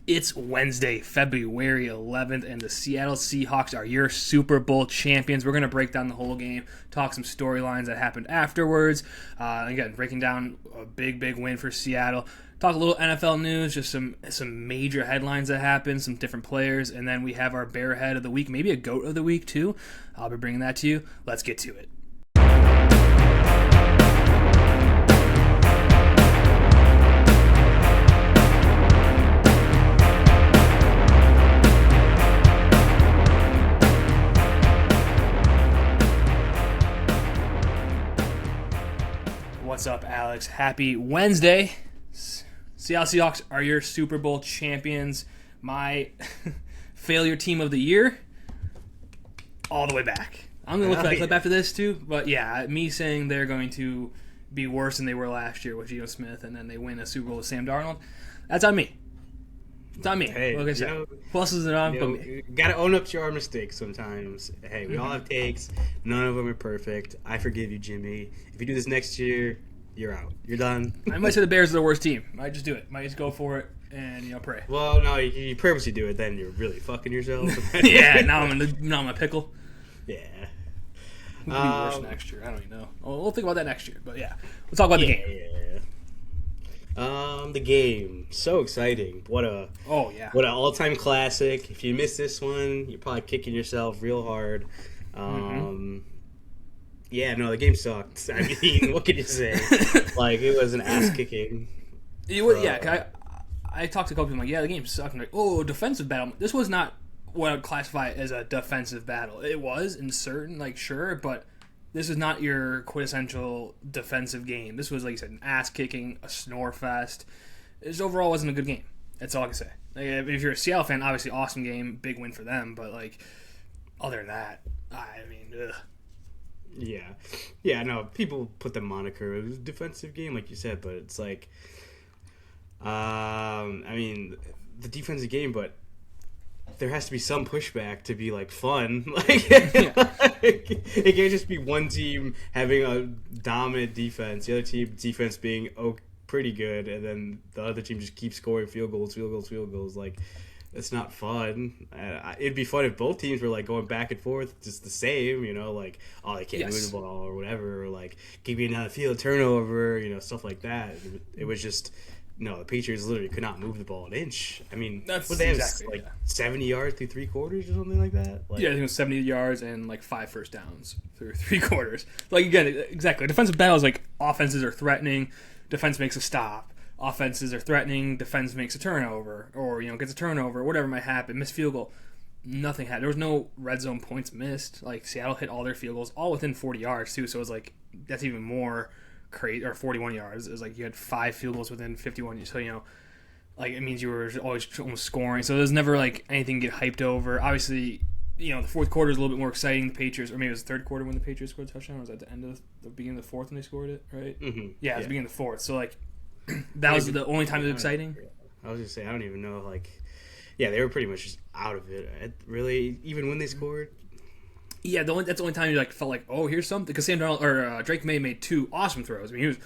It's Wednesday, February 11th, and the Seattle Seahawks are your Super Bowl champions. We're going to break down the whole game, talk some storylines that happened afterwards. Again, breaking down a big win for Seattle. Talk a little NFL news, just some major headlines that happened, some different players, and then we have our bear head of the week, maybe a goat of the week too. I'll be bringing that to you. Let's get to it. What's up, Alex? Happy Wednesday. Seattle Seahawks are your Super Bowl champions. My failure team of the year, all the way back. I'm going to look for that clip after this, too. But yeah, me saying they're going to be worse than they were last year with Geno Smith, and then they win a Super Bowl with Sam Darnold. That's on me. It's on me. Hey, like I said, who else is it on but me? Got to own up to our mistakes sometimes. Hey, we all have takes. None of them are perfect. I forgive you, Jimmy. If you do this next year, you're out. You're done. I might say the Bears are the worst team. Might just do it. Might just go for it and pray. Well, no, you purposely do it. Then you're really fucking yourself. Yeah, now I'm in a pickle. Yeah. Who could be worse next year? I don't even know. Well, we'll think about that next year. But yeah, we'll talk about the game. Yeah. The game, so exciting! What an all-time classic. If you missed this one, you're probably kicking yourself real hard. Yeah, no, the game sucked. I mean, what can you say? Like, it was an ass kicking. I talked to a couple people like, yeah, the game sucked. I'm like, oh, defensive battle. This was not what I would classify as a defensive battle. It was in certain, sure, but this is not your quintessential defensive game. This was, like you said, an ass-kicking, a snore fest. This overall wasn't a good game. That's all I can say. Like, if you're a Seattle fan, obviously awesome game, big win for them. But, other than that, I mean, ugh. Yeah, no, people put the moniker, it was a defensive game, like you said, but it's like, I mean, the defensive game, but there has to be some pushback to be fun. It can't just be one team having a dominant defense, the other team defense being pretty good, and then the other team just keeps scoring field goals. It's not fun. It'd be fun if both teams were going back and forth, just the same. They can't move the ball or whatever, or keeping on the field turnover, stuff like that. It was just. No, the Patriots literally could not move the ball an inch. I mean, they have 70 yards through three quarters or something like that? I think it was 70 yards and 5 first downs through three quarters. Again, exactly. Defensive battles, offenses are threatening, defense makes a stop. Offenses are threatening, defense makes a turnover, or, gets a turnover, whatever might happen, missed field goal. Nothing happened. There was no red zone points missed. Seattle hit all their field goals, all within 40 yards, too, so it was that's even more crazy, or 41 yards. It was you had 5 field goals within 51. So it means you were always almost scoring. So there's never anything get hyped over. Obviously, the fourth quarter is a little bit more exciting. The Patriots, or maybe it was the third quarter when the Patriots scored a touchdown. Or was that at the end of the beginning of the fourth when they scored it? Right? Mm-hmm. Yeah, it was the beginning of the fourth. So that was the only time it was exciting. I was gonna say I don't even know. Yeah, they were pretty much just out of it. Really, even when they scored. Yeah, that's the only time you felt oh, here's something, because Sam Darnold or Drake May made 2 awesome throws. I mean,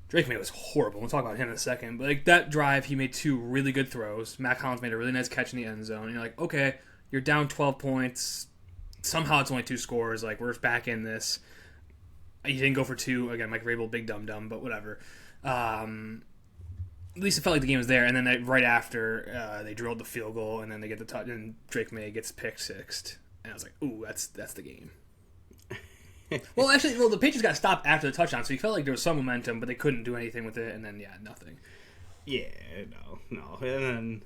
Drake May was horrible. We'll talk about him in a second, but that drive he made 2 really good throws. Matt Collins made a really nice catch in the end zone. And you're okay, you're down 12 points. Somehow it's only 2 scores. We're back in this. You didn't go for 2 again. Mike Vrabel, big dum but whatever. At least it felt like the game was there. And then right after they drilled the field goal, and then they get the touch, and Drake May gets pick sixed. And I was ooh, that's the game. Well, the Patriots got stopped after the touchdown, so you felt like there was some momentum, but they couldn't do anything with it, and then, nothing. Yeah, no. And then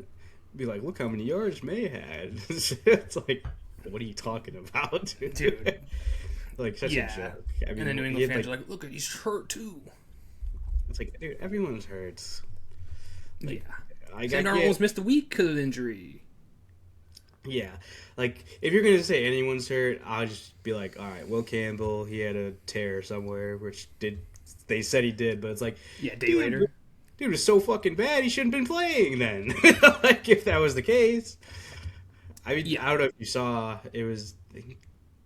be look how many yards May had. It's what are you talking about, dude? Such a joke. I mean, and then New England fans are look, he's hurt, too. It's dude, everyone's hurt. Yeah. Sam Darnold almost missed a week because of injury. Yeah, if you're gonna say anyone's hurt, I'll just be all right, Will Campbell, he had a tear somewhere, which they said he did, but it's a day later. Dude was so fucking bad, he shouldn't have been playing then. If that was the case. I mean, I don't know if you saw, it was, I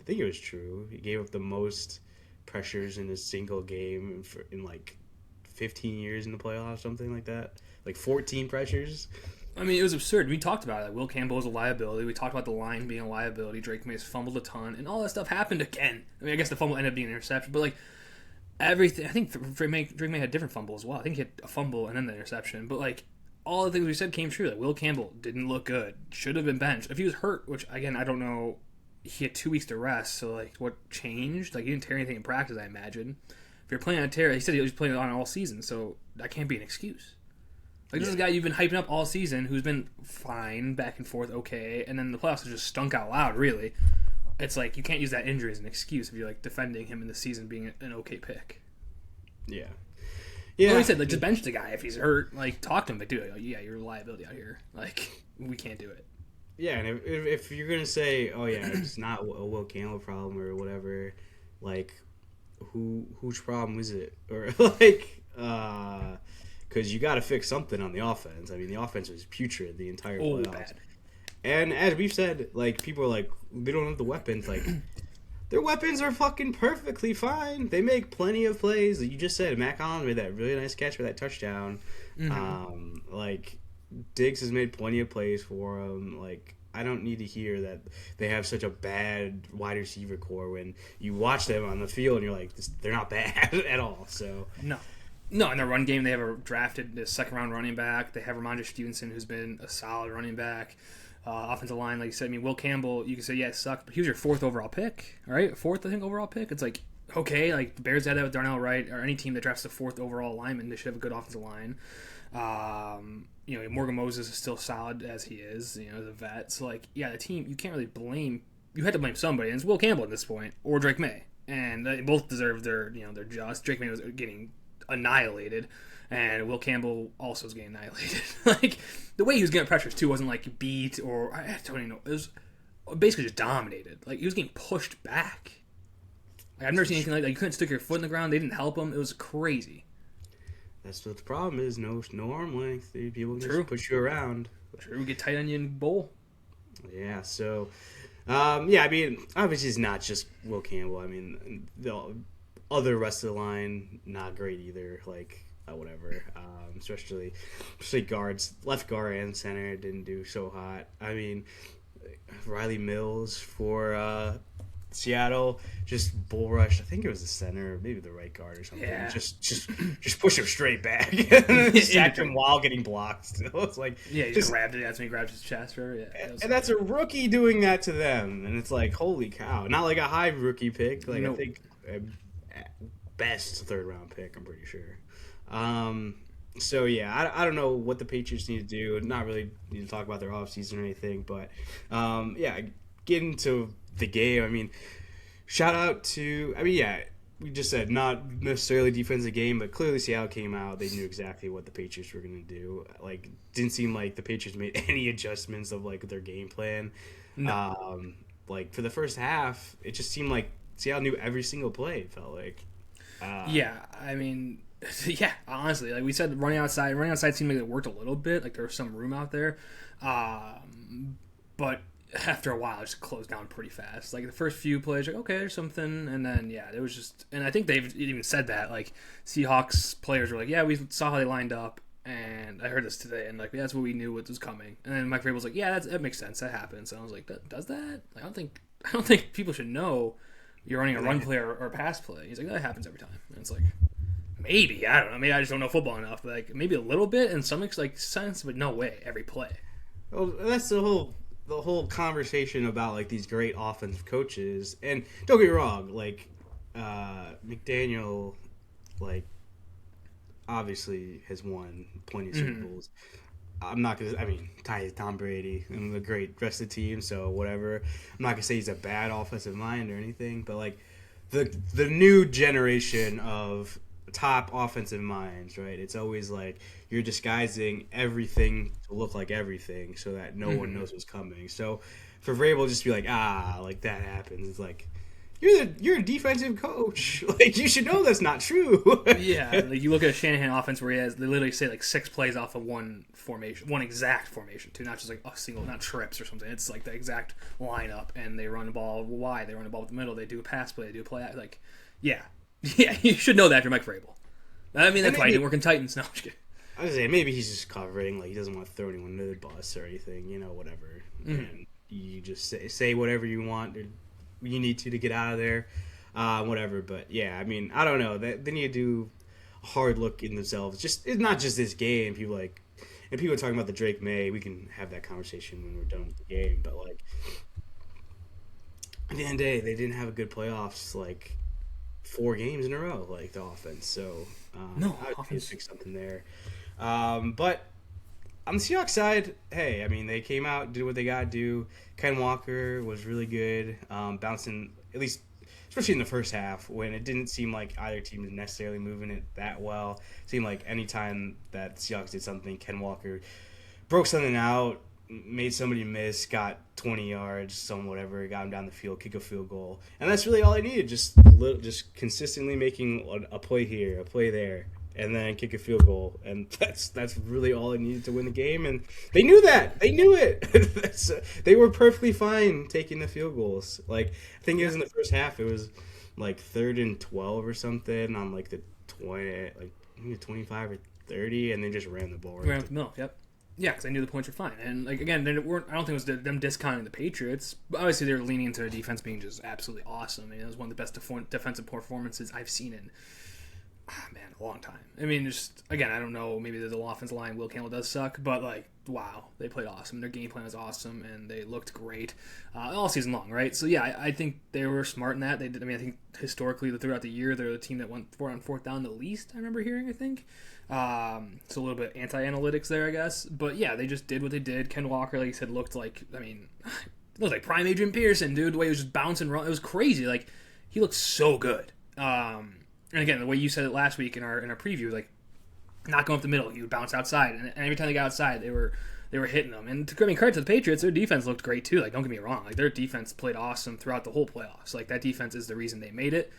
think it was true. He gave up the most pressures in a single game in 15 years in the playoffs, something like that. 14 pressures. I mean, it was absurd. We talked about it. Like, Will Campbell is a liability. We talked about the line being a liability. Drake May's fumbled a ton, and all that stuff happened again. I mean, I guess the fumble ended up being an interception, but like everything, I think Drake May had a different fumble as well. I think he had a fumble and then the interception, but like all the things we said came true. Like Will Campbell didn't look good. Should have been benched. If he was hurt, which again I don't know, he had 2 weeks to rest. So like, what changed? Like he didn't tear anything in practice, I imagine. If you're playing on a tear, he said he was playing on all season, so that can't be an excuse. Like, this is a guy you've been hyping up all season who's been fine, back and forth, okay, and then the playoffs have just stunk out loud, really. It's like, you can't use that injury as an excuse if you're, like, defending him in the season being an okay pick. Yeah. Yeah. Like I said, like, just bench the guy if he's hurt. Like, talk to him, but dude, like, yeah, you're a liability out here. Like, we can't do it. Yeah, and if you're going to say, oh, yeah, it's not a Will Campbell problem or whatever, like, whose problem is it? Or, like, because you got to fix something on the offense. I mean, the offense was putrid the entire playoffs. Bad. And as we've said, like, people are like, they don't have the weapons. Like, their weapons are fucking perfectly fine. They make plenty of plays. You just said Matt Collins made that really nice catch for that touchdown. Mm-hmm. Like, Diggs has made plenty of plays for him. Like, I don't need to hear that they have such a bad wide receiver core when you watch them on the field and you're like, they're not bad at all. So No, in their run game, they have a drafted second-round running back. They have Ramondre Stevenson, who's been a solid running back. Offensive line, like you said, I mean, Will Campbell, you can say, yeah, it sucked, but he was your 4th overall pick, all right? 4th, I think, overall pick. It's like, okay, like the Bears had that with Darnell Wright, or any team that drafts the 4th overall lineman, they should have a good offensive line. You know, Morgan Moses is still solid as he is, you know, the vet. So, like, yeah, the team, you can't really blame, you had to blame somebody, and it's Will Campbell at this point, or Drake May. And they both deserve their, you know, their just. Drake May was getting annihilated, and Will Campbell also was getting annihilated. Like, the way he was getting pressures too wasn't like beat or I don't even know. It was basically just dominated. Like, he was getting pushed back. Like, I've never seen anything like that. You couldn't stick your foot in the ground. They didn't help him. It was crazy. That's what the problem is. No arm length. People can just push you around. True. Get tight onion bowl. Yeah. So, yeah. I mean, obviously, it's not just Will Campbell. I mean, the other rest of the line not great either. Like, whatever. Especially guards, left guard and center didn't do so hot. I mean, Riley Mills for Seattle just bull rushed. I think it was the center, maybe the right guard or something. Yeah. Just push him straight back, sacked him while getting blocked. So it's like, yeah, he just grabbed it. That's when he grabbed his chest. Or that's a rookie doing that to them, and it's like, holy cow! Not like a high rookie pick. Like, I think best 3rd round pick. I'm pretty sure. So yeah, I don't know what the Patriots need to do. Not really need to talk about their offseason or anything, but yeah, getting to the game. I mean, shout out to. I mean, yeah, we just said not necessarily defensive game, but clearly Seattle came out. They knew exactly what the Patriots were going to do. Like, didn't seem like the Patriots made any adjustments of like their game plan. No. Like, for the first half, it just seemed like Seattle knew every single play. It felt like. Yeah, I mean. Yeah, honestly, like we said, running outside seemed like it worked a little bit. Like, there was some room out there, but after a while, it just closed down pretty fast. Like, the first few plays, like, okay, there's something, and then yeah, it was just. And I think they've even said that. Like, Seahawks players were like, yeah, we saw how they lined up, and I heard this today, and like, that's what we knew what was coming. And then Mike Vrabel's like, yeah, that makes sense, that happens. And I was like, does that? Like, I don't think people should know you're running a run play or a pass play. He's like, that happens every time, and it's like. Maybe, I don't know. Maybe I just don't know football enough. But like, maybe a little bit, and some makes like sense, but no way every play. Well, that's the whole conversation about like these great offensive coaches. And don't get me wrong, like McDaniel, like obviously has won plenty of Super Bowls. I'm not gonna. I mean, Tom Brady and the great rest of the team. So whatever. I'm not gonna say he's a bad offensive mind or anything, but like the new generation of top offensive minds, right? It's always like you're disguising everything to look like everything so that no one knows what's coming. So for Vrabel just to be like, like that happens, it's like you're a defensive coach. Like, you should know that's not true. Yeah, like you look at a Shanahan offense where they literally say like 6 plays off of one formation, one exact formation too, not just like a single, not trips or something. It's like the exact lineup, and they run the ball wide, they run the ball with the middle, they do a pass play, they do a play. Like, yeah, you should know that if you're Mike Vrabel. I mean, that's why he didn't work in Titans. No, I'm just kidding. I was saying maybe he's just covering, like he doesn't want to throw anyone under the bus or anything, whatever. And you just say whatever you want, or you need to get out of there, whatever. But yeah, I mean, I don't know. They need to do a hard look in themselves. Just it's not just this game. People and people are talking about the Drake May. We can have that conversation when we're done with the game. But like at the end of the day, they didn't have a good playoffs. Like 4 games in a row, like the offense. So no, I would fix something there. But on the Seahawks side, hey, I mean, they came out, did what they got to do. Ken Walker was really good, bouncing, at least, especially in the first half, when it didn't seem like either team was necessarily moving it that well. It seemed like any time that the Seahawks did something, Ken Walker broke something out, made somebody miss, got 20 yards, some whatever, got him down the field, kick a field goal. And that's really all I needed, just consistently making a play here, a play there, and then kick a field goal. And that's really all I needed to win the game. And they knew that. They knew it. They were perfectly fine taking the field goals. Like, I think it was in the first half, it was like 3rd and 12 or something on like the 20, like maybe 25 or 30, and they just ran the ball. Ran up the middle, yep. Yeah, because I knew the points were fine. And, like, again, they weren't. I don't think it was them discounting the Patriots. But obviously, they were leaning into their defense being just absolutely awesome. I mean, it was one of the best defensive performances I've seen in, a long time. I mean, just, again, I don't know. Maybe the offensive line, Will Campbell does suck. But, like, wow, they played awesome. Their game plan was awesome, and they looked great all season long, right? So, yeah, I think they were smart in that. They did. I mean, I think historically, throughout the year, they're the team that went on 4th down the least, I remember hearing, I think. So a little bit anti-analytics there, I guess. But yeah, they just did what they did. Ken Walker, like you said, looked like, I mean, it looked like prime Adrian Peterson, dude. The way he was just bouncing around, it was crazy. Like, he looked so good. And again, the way you said it last week in our preview, like, not going up the middle, he would bounce outside, and every time they got outside, they were hitting them. And to credit to the Patriots, their defense looked great too. Like, don't get me wrong, like their defense played awesome throughout the whole playoffs. Like, that defense is the reason they made it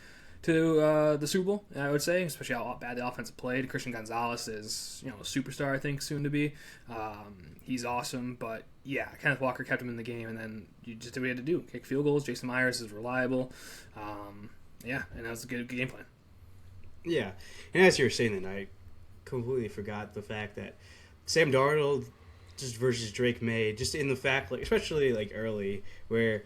to the Super Bowl, I would say, especially how bad the offense played. Christian Gonzalez is, a superstar, I think, soon to be. He's awesome, but yeah, Kenneth Walker kept him in the game, and then you just did what you had to do. Kick field goals. Jason Myers is reliable. Yeah, and that was a good game plan. Yeah, and as you were saying that, I completely forgot the fact that Sam Darnold just versus Drake May, just in the fact, like, especially like early, where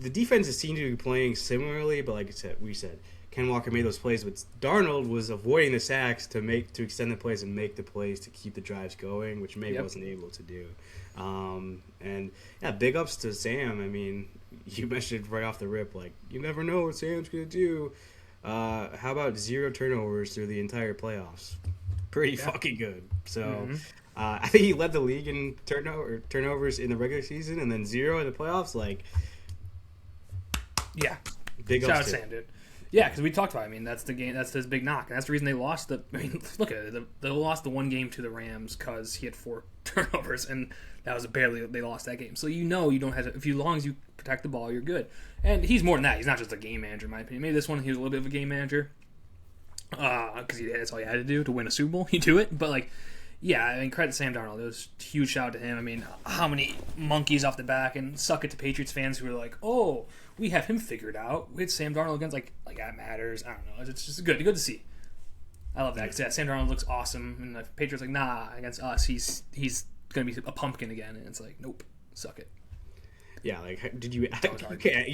the defenses seem to be playing similarly, but like we said, Ken Walker made those plays, but Darnold was avoiding the sacks to extend the plays and make the plays to keep the drives going, which May wasn't able to do. And yeah, big ups to Sam. I mean, you mentioned right off the rip, like, you never know what Sam's gonna do. How about 0 turnovers through the entire playoffs? Pretty fucking good. So I think he led the league in turnovers in the regular season, and then 0 in the playoffs. Like, yeah, big shout out ups to Sam, dude. Yeah, because we talked about it. I mean, that's the game. That's his big knock, and that's the reason they lost. I mean, look at it. They lost the one game to the Rams because he had 4 turnovers, and that was barely they lost that game. So you don't have to. As long as you protect the ball, you're good. And he's more than that. He's not just a game manager, in my opinion. Maybe this one he was a little bit of a game manager because that's all he had to do to win a Super Bowl. He do it, but like. Yeah, I mean, credit to Sam Darnold. It was a huge shout out to him. I mean, how many monkeys off the back, and suck it to Patriots fans who are like, oh, we have him figured out. We had Sam Darnold against, like that matters. I don't know. It's just good to see. I love that. 'Cause, yeah, Sam Darnold looks awesome, and the Patriots like, nah, against us, he's going to be a pumpkin again. And it's like, nope, suck it. Yeah, like, did you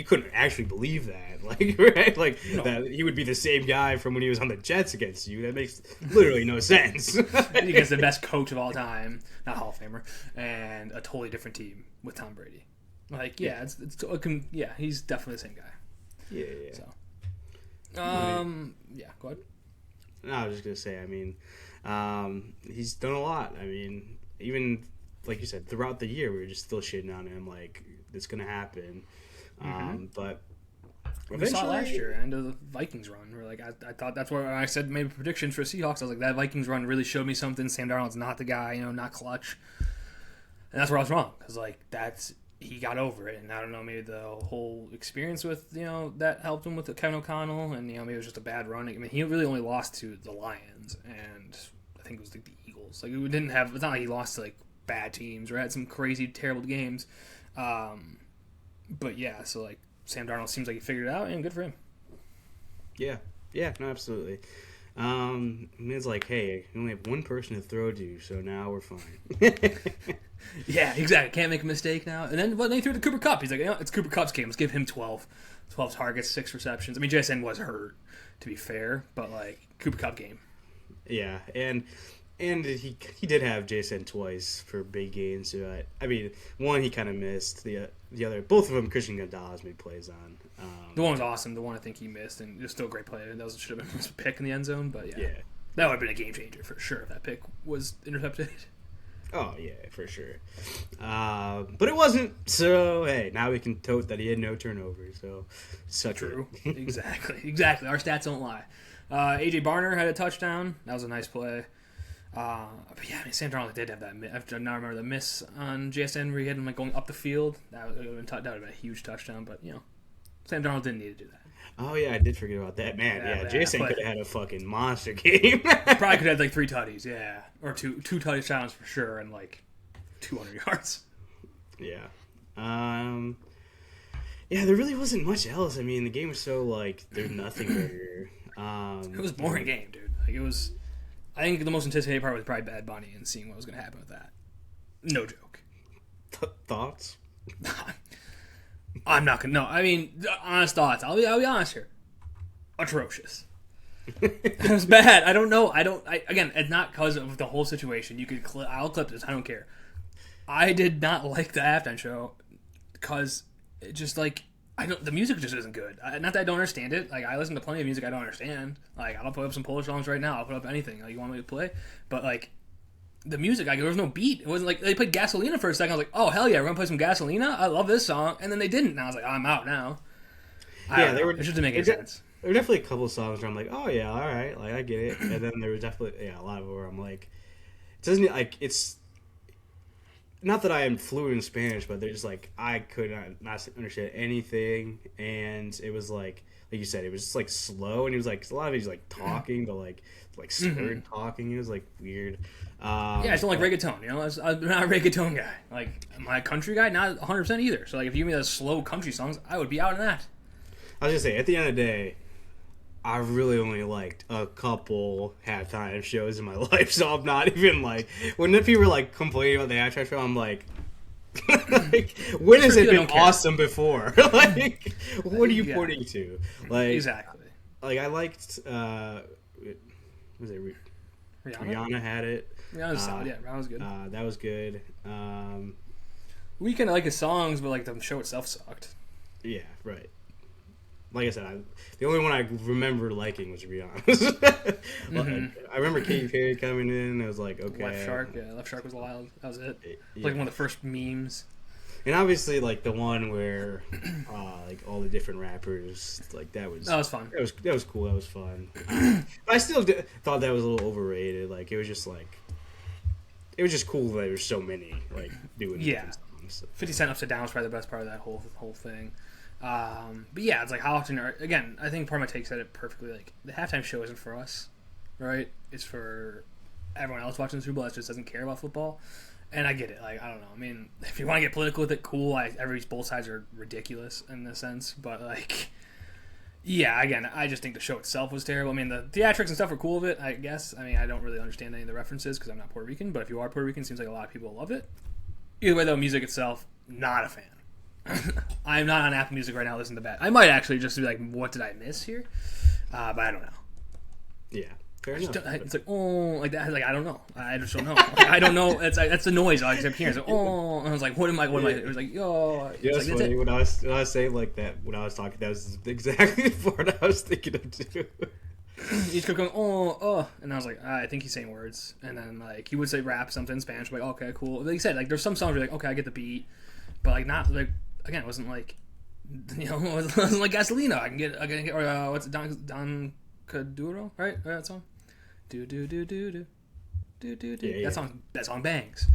couldn't actually believe that, like, right? Like, no. That he would be the same guy from when he was on the Jets against you. That makes literally no sense. Against the best coach of all time, not Hall of Famer, and a totally different team with Tom Brady. Like, yeah, he's definitely the same guy. Yeah. So, yeah, go ahead. No, I was just gonna say, I mean, he's done a lot. I mean, even like you said, throughout the year, we were just still shitting on him, like, it's going to happen. But we saw it last year, end of the Vikings run. We're like, I thought that's where I said maybe predictions for Seahawks. I was like, that Vikings run really showed me something. Sam Darnold's not the guy, not clutch. And that's where I was wrong, because like he got over it, and I don't know, maybe the whole experience with that helped him with Kevin O'Connell, and maybe it was just a bad run. I mean, he really only lost to the Lions, and I think it was like the Eagles. Like, it's not like he lost to like bad teams or had some crazy terrible games. But yeah, so like Sam Darnold seems like he figured it out, and good for him. Yeah, no, absolutely. And it's like, hey, you only have one person to throw to, so now we're fine. Yeah, exactly. Can't make a mistake now. And then they threw the Cooper Kupp. He's like, it's Cooper Kupp's game. Let's give him 12 targets, 6 receptions. I mean, JSN was hurt, to be fair, but like Cooper Kupp game. Yeah, and he did have JSN twice for big gains. So I mean, one he kind of missed. The other, both of them, Christian Gonzalez made plays on. The one was awesome. The one I think he missed, and it was still a great play. And that should have been a pick in the end zone, but yeah. That would have been a game changer for sure if that pick was intercepted. Oh, yeah, for sure. But it wasn't, so, hey, now we can tote that he had no turnovers, so suck True. Exactly. Our stats don't lie. A.J. Barner had a touchdown. That was a nice play. But yeah, I mean, Sam Darnold did have that miss. I now remember the miss on JSN where he had him like going up the field. That would have been a huge touchdown, but, you know, Sam Darnold didn't need to do that. Oh, yeah, I did forget about that. Man, yeah, Jason could have had a fucking monster game. Probably could have had like 3 tutties, yeah. Or two touchdowns for sure and like 200 yards. Yeah. Yeah, there really wasn't much else. I mean, the game was so, like, there's nothing there. It was a boring game, dude. Like, it was... I think the most anticipated part was probably Bad Bunny and seeing what was going to happen with that. No joke. Thoughts? I'm not gonna. No, I mean, honest thoughts. I'll be honest here. Atrocious. It was bad. I don't know. Again, it's not because of the whole situation. You could. I'll clip this. I don't care. I did not like the halftime show because it just like the music just isn't good. Not that I don't understand it. Like I listen to plenty of music I don't understand. Like I'll put up some Polish songs right now. I'll put up anything like you want me to play. But like. The music, like, there was no beat. It wasn't like they played Gasolina for a second. I was like, oh, hell yeah, we're going to play some Gasolina? I love this song. And then they didn't. And I was like, I'm out now. It just didn't make any sense. There were definitely a couple of songs where I'm like, oh, yeah, all right. Like, I get it. And then there was definitely, a lot of where I'm like, it doesn't, like, it's, not that I am fluent in Spanish, but they're just like, I could not understand anything. And it was like you said, it was just, like, slow. And it was like, a lot of it was, like, talking, but, like slurred talking. It was, like, weird. Yeah, I just don't like reggaeton. You know, I'm not a reggaeton guy. Like, am I a country guy? Not 100% either. So, like, if you give me those slow country songs, I would be out in that. I was just say, at the end of the day, I really only liked a couple halftime shows in my life, so I'm not even like when the people were like complaining about the halftime show, I'm like, when has it been awesome before? Like, what are you pointing to? Like, exactly. Like I liked, was it Rihanna had it. Rihanna's solid. Yeah, Rihanna was good. That was good. We kind of like his songs, but like the show itself sucked. Yeah, right. Like I said, the only one I remember liking was Rihanna. I remember Katy Perry coming in, and I was like, okay. Left Shark was wild. That was it. Like one of the first memes. And obviously, like the one where, like all the different rappers, like that was fun. That was cool. That was fun. I still thought that was a little overrated. Like it was just cool that there were so many like doing different songs. 50 Cent Upside Down was probably the best part of that whole thing. But yeah, it's like how often again, I think part of my take said it perfectly. Like the halftime show isn't for us, right? It's for everyone else watching the Super Bowl that just doesn't care about football. And I get it. Like I don't know. I mean, if you want to get political with it, cool. Both sides are ridiculous in a sense, but like, yeah. Again, I just think the show itself was terrible. I mean, the theatrics and stuff are cool of it, I guess. I mean, I don't really understand any of the references because I'm not Puerto Rican. But if you are Puerto Rican, it seems like a lot of people love it. Either way, though, music itself, not a fan. I'm not on Apple Music right now. Listen to that. I might actually just be like, what did I miss here? But I don't know. Yeah. It's like like that. Like I don't know. I just don't know. I don't know. It's like that's the noise I kept hearing. It's like and I was like, what am I? It was like yo. Yeah, it's like, funny when I was saying like that when I was talking. That was exactly the part I was thinking of too. He just kept going and I was like, I think he's saying words. And then like he would say rap something in Spanish. Like okay, cool. Like you said, like there's some songs where you're like okay, I get the beat, but like not like again, it wasn't like it wasn't like Gasolina. I can get or what's it, Don Caduro, right? That song. Do. Yeah. That song bangs.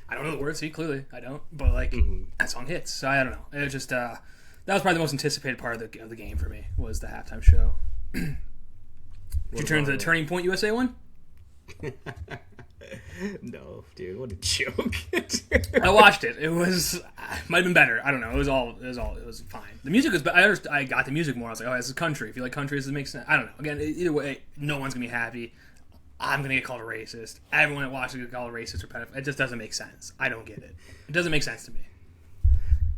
I don't know the words. See, clearly I don't. But like that song hits. So I don't know. It was just that was probably the most anticipated part of the game for me was the halftime show. Did you turn to the Turning Point USA one? No, dude, what a joke! I watched it. It was might have been better. I don't know. It was fine. The music was, but I got the music more. I was like, oh, this is country. If you like country, this makes sense. I don't know. Again, either way, no one's gonna be happy. I'm gonna get called a racist. Everyone that watches get called a racist or pedophile. It just doesn't make sense. I don't get it. It doesn't make sense to me.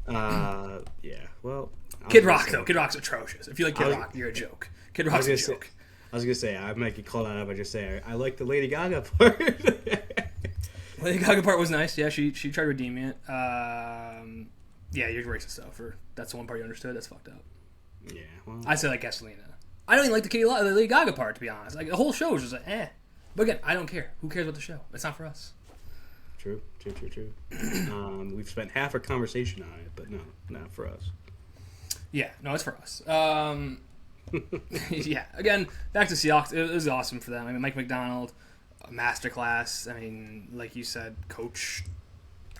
Yeah. Well, Kid Rock though. Kid Rock's atrocious. If you like Kid Rock, you're a joke. Kid Rock's a joke. I was gonna say I might get called out if I just say I like the Lady Gaga part. Lady Gaga part was nice. Yeah, she tried redeeming it. Yeah, you're racist though. That's the one part you understood. That's fucked up. Yeah. Well, I say like Gasolina. I don't even like the Lady Gaga part, to be honest. Like the whole show was just like, eh. But again, I don't care. Who cares about the show? It's not for us. True. We've spent half our conversation on it, but no, not for us. Yeah, no, it's for us. Yeah, again, back to Seahawks. It was awesome for them. I mean, Mike McDonald, a masterclass. I mean, like you said, coach.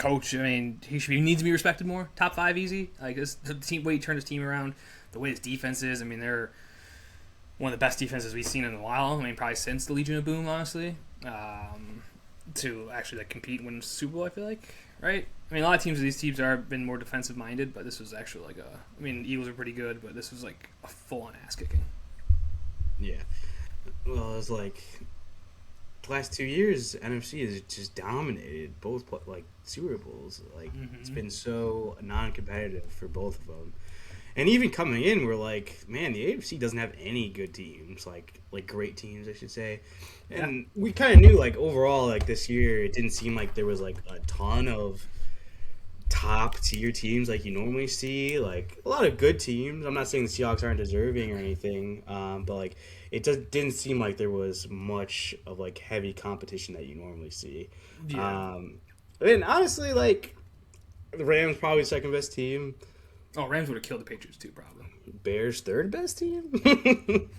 I mean, he needs to be respected more. Top 5 easy. Like the team, way he turned his team around, the way his defense is. I mean, they're one of the best defenses we've seen in a while. I mean, probably since the Legion of Boom, honestly. To actually like compete and win Super Bowl, I feel like, right? I mean, a lot of these teams have been more defensive minded, but this was actually like I mean, Eagles are pretty good, but this was like a full on ass kicking. Yeah. Well, it was like the last 2 years, NFC has just dominated both like Super Bowls. Like It's been so non-competitive for both of them. And even coming in, we're like, man, the AFC doesn't have any good teams, like great teams, I should say. And we kind of knew, like, overall, like, this year, it didn't seem like there was, like, a ton of top-tier teams like you normally see. Like, a lot of good teams. I'm not saying the Seahawks aren't deserving or anything, but, like, it just didn't seem like there was much of, like, heavy competition that you normally see. Yeah. And honestly, like, the Rams probably second-best team. Oh, Rams would have killed the Patriots too, probably. Bears third-best team?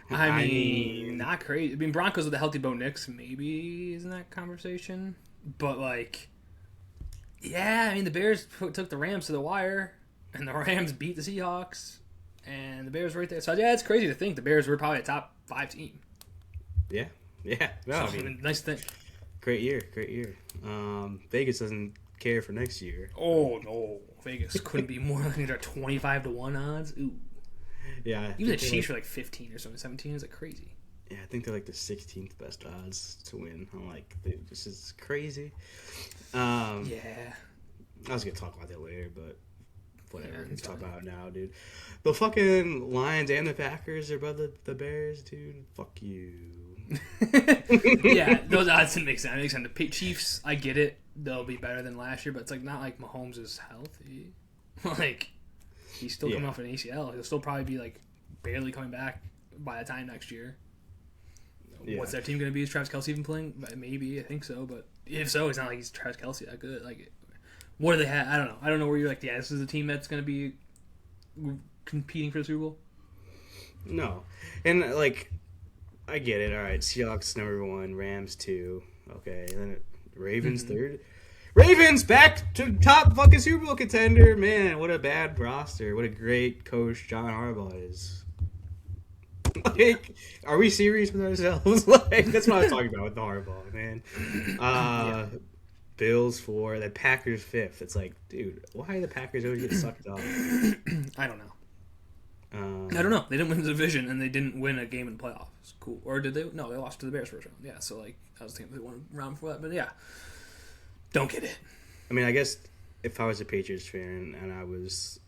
I mean, not crazy. I mean, Broncos with the healthy Bo Nix maybe is in that conversation. But, like, yeah, I mean, the Bears took the Rams to the wire, and the Rams beat the Seahawks, and the Bears were right there. So, yeah, it's crazy to think the Bears were probably a top 5 team. Yeah. No, so, I mean, nice thing. Great year. Vegas doesn't care for next year. Oh, no. Vegas couldn't be more than 25-1 odds. Ooh. Yeah. Even the Chiefs were like 15 or something. 17 is like crazy. Yeah, I think they're like the 16th best odds to win. I'm like, this is crazy. Yeah. I was going to talk about that later, but whatever. Let's talk about it now, dude. The fucking Lions and the Packers are above the Bears, dude. Fuck you. Yeah, those odds didn't make sense. It makes sense. The Chiefs, I get it. They'll be better than last year, but it's like not like Mahomes is healthy. Like, he's still coming off an ACL. He'll still probably be like barely coming back by the time next year. Yeah. What's their team going to be? Is Travis Kelce even playing? Maybe, I think so. But if so, it's not like he's Travis Kelce that good. Like, what do they have? I don't know. I don't know where you're like, yeah, this is a team that's going to be competing for the Super Bowl. No. And, like, I get it. All right, Seahawks number 1, Rams 2. Okay, and then Ravens 3rd. Ravens back to top fucking Super Bowl contender. Man, what a bad roster. What a great coach John Harbaugh is. Like, are we serious with ourselves? Like, that's what I was talking about with the Harbaugh, man. Bills 4, then Packers 5th. It's like, dude, why do the Packers always get sucked off? I don't know. I don't know. They didn't win the division, and they didn't win a game in the playoffs. Cool. Or did they? No, they lost to the Bears first round. Yeah, so, like, I was thinking they won a round for that. But, yeah. Don't get it. I mean, I guess if I was a Patriots fan and I was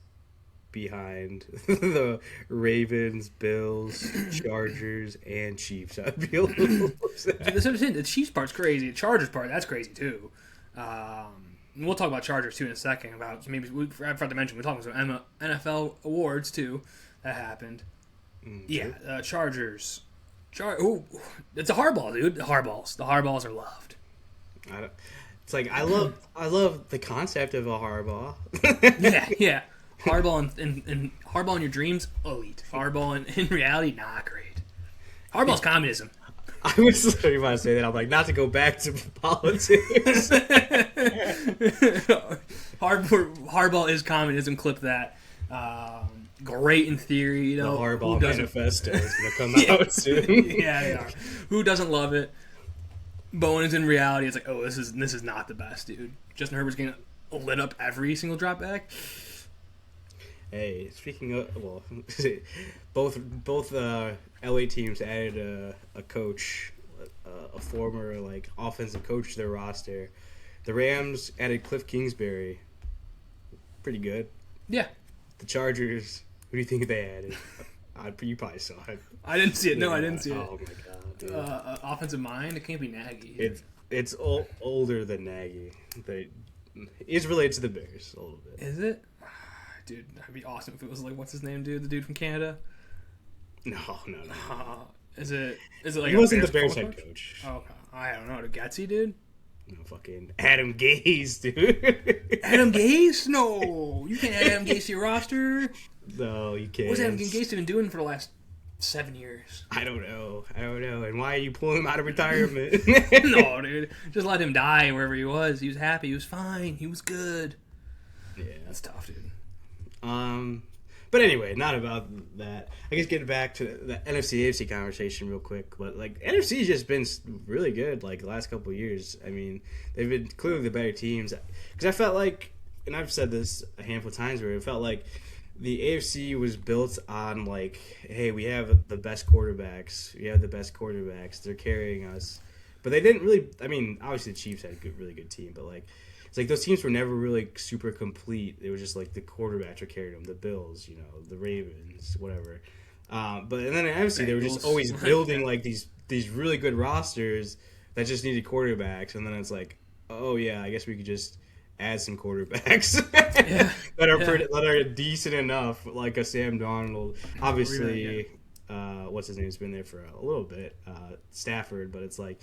behind the Ravens, Bills, Chargers, and Chiefs, I'd be a little upset. That's what I'm saying. The Chiefs part's crazy. The Chargers part, that's crazy, too. We'll talk about Chargers, too, in a second. About maybe I forgot to mention, we're talking about some NFL awards, too, that happened. Yeah, Chargers. It's a hardball, dude. The hardballs are loved. It's like I love the concept of a hardball. yeah. Hardball and hardball in your dreams, elite. Hardball in reality, not great. Hardball's communism. I was literally about to say that. I'm like, not to go back to politics. Hardball is communism. Clip that. Great in theory, you know. The Hardball manifesto is going to come out soon. Yeah, they are. Who doesn't love it? But when it's in reality, it's like, oh, this is not the best, dude. Justin Herbert's getting lit up every single drop back. Hey, speaking of, well, both LA teams added a coach, a former like offensive coach to their roster. The Rams added Cliff Kingsbury. Pretty good. Yeah. The Chargers, who do you think they added? You probably saw it. I didn't see it. No, I didn't see it. Oh my god. Dude. Offensive mind. It can't be Nagy. It's older than Nagy. It's related to the Bears a little bit. Is it? Dude, that'd be awesome if it was like, what's his name, dude? The dude from Canada? No. Is it like he wasn't the Bears head coach? Oh, I don't know. The Getsy, dude? No, fucking Adam Gase, dude. Adam Gase? No. You can't add Adam Gase to your roster. No, you can't. What's Adam Gase been doing for the last 7 years? I don't know. And why are you pulling him out of retirement? No, dude. Just let him die wherever he was. He was happy. He was fine. He was good. Yeah. That's tough, dude. But anyway, not about that. I guess getting back to the NFC AFC conversation real quick, but like NFC's just been really good like the last couple of years. I mean, they've been clearly the better teams because I felt like, and I've said this a handful of times, where it felt like the AFC was built on like, hey, we have the best quarterbacks. They're carrying us, but they didn't really. I mean, obviously the Chiefs had a really good team, but like. It's like those teams were never really super complete. It was just like the quarterbacks were carrying them. The Bills, the Ravens, whatever. But and then in NFC, they were just always building like these really good rosters that just needed quarterbacks. And then it's like, oh yeah, I guess we could just add some quarterbacks that are decent enough, like a Sam Darnold. Obviously, what's his name's been there for a little bit, Stafford. But it's like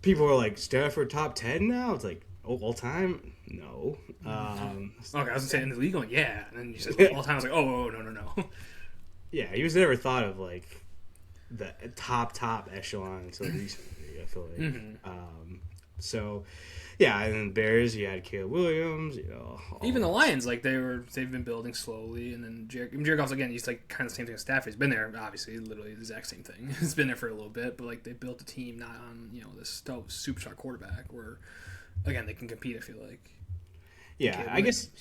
people are like, Stafford top 10 now. It's like. All time? No. Okay, I was saying in the league going, yeah. And then you said all time. I was like, oh, no. Yeah, he was never thought of like the top echelon until recently, I feel like. Mm-hmm. So, yeah, and then Bears, you had Caleb Williams, Even the Lions, like they've been building slowly, and then Jared Goff's again, he's like kind of the same thing as Stafford. He's been there, obviously, literally the exact same thing. He's been there for a little bit, but like they built a team not on this superstar quarterback where. Again, they can compete. I feel like. Yeah, I guess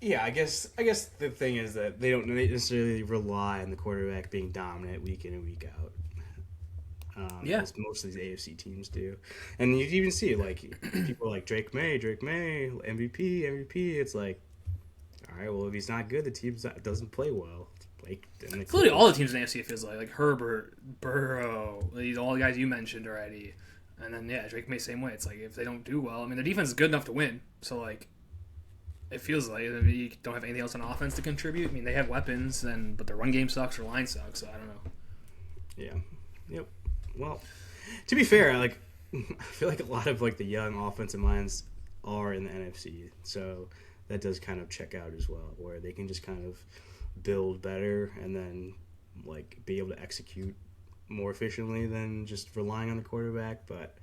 the thing is that they don't necessarily rely on the quarterback being dominant week in and week out. As most of these AFC teams do, and you even see like people like Drake May, MVP. It's like, all right, well if he's not good, the team doesn't play well. Like, including all the teams in the AFC, it feels like Herbert, Burrow, all the guys you mentioned already. And then, Drake May, same way. It's like, if they don't do well, I mean, their defense is good enough to win. So, like, it feels like you don't have anything else on offense to contribute. I mean, they have weapons, but their run game sucks, their line sucks, so I don't know. Yeah. Yep. Well, to be fair, like, I feel like a lot of, like, the young offensive minds are in the NFC. So that does kind of check out as well, where they can just kind of build better and then, like, be able to execute more efficiently than just relying on the quarterback, but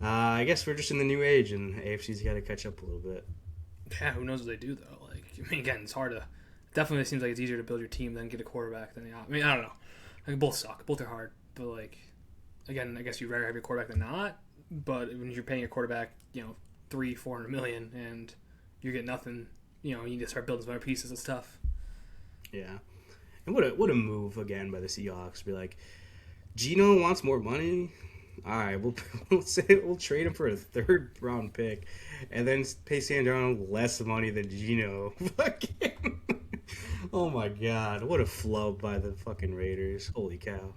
I guess we're just in the new age, and AFC's got to catch up a little bit. Yeah, who knows what they do though? Like, I mean, again, it's hard to. Definitely seems like it's easier to build your team than get a quarterback than I mean, I don't know. Like, both suck, both are hard, but like, again, I guess you'd rather have your quarterback than not. But when you're paying your quarterback, $300-400 million, and you're getting nothing, you need to start building some other pieces. It's tough. Yeah, and what a move again by the Seahawks. Be like. Geno wants more money. All right, we'll trade him for a 3rd round pick, and then pay Sam Darnold less money than Geno. Fucking, oh my god, what a flub by the fucking Raiders! Holy cow.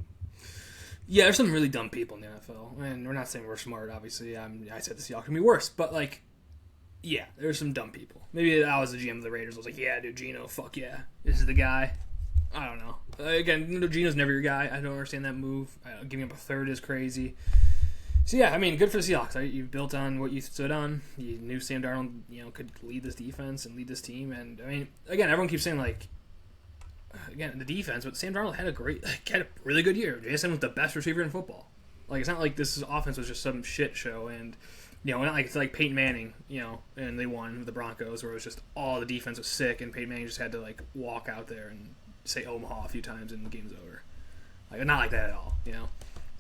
Yeah, there's some really dumb people in the NFL, and we're not saying we're smart. Obviously, I said the Seahawks can be worse, but like, yeah, there's some dumb people. Maybe I was the GM of the Raiders. I was like, yeah, dude, Geno, fuck yeah, this is the guy. I don't know. Again, Geno's never your guy. I don't understand that move. Giving up a 3rd is crazy. So, yeah, I mean, good for the Seahawks. Right? You built on what you stood on. You knew Sam Darnold, could lead this defense and lead this team. And, I mean, again, everyone keeps saying, like, again, the defense, but Sam Darnold had a really good year. JSN was the best receiver in football. Like, it's not like this offense was just some shit show. And, not like it's like Peyton Manning, and they won with the Broncos, where it was just all the defense was sick, and Peyton Manning just had to, like, walk out there and say Omaha a few times and the game's over. Like, not like that at all,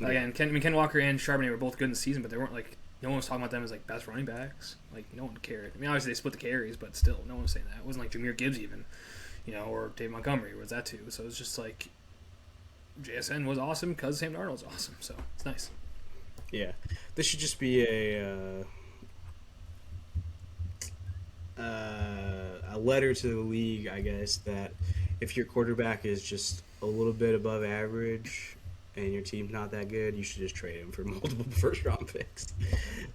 Again, Ken Walker and Charbonnet were both good in the season, but they weren't like no one was talking about them as like best running backs. Like no one cared. I mean, obviously they split the carries, but still, no one was saying that. It wasn't like Jahmyr Gibbs even, or Dave Montgomery was that too. So it's just like JSN was awesome because Sam Darnold's awesome. So it's nice. Yeah, this should just be a letter to the league, I guess, that if your quarterback is just a little bit above average and your team's not that good, you should just trade him for multiple first-round picks,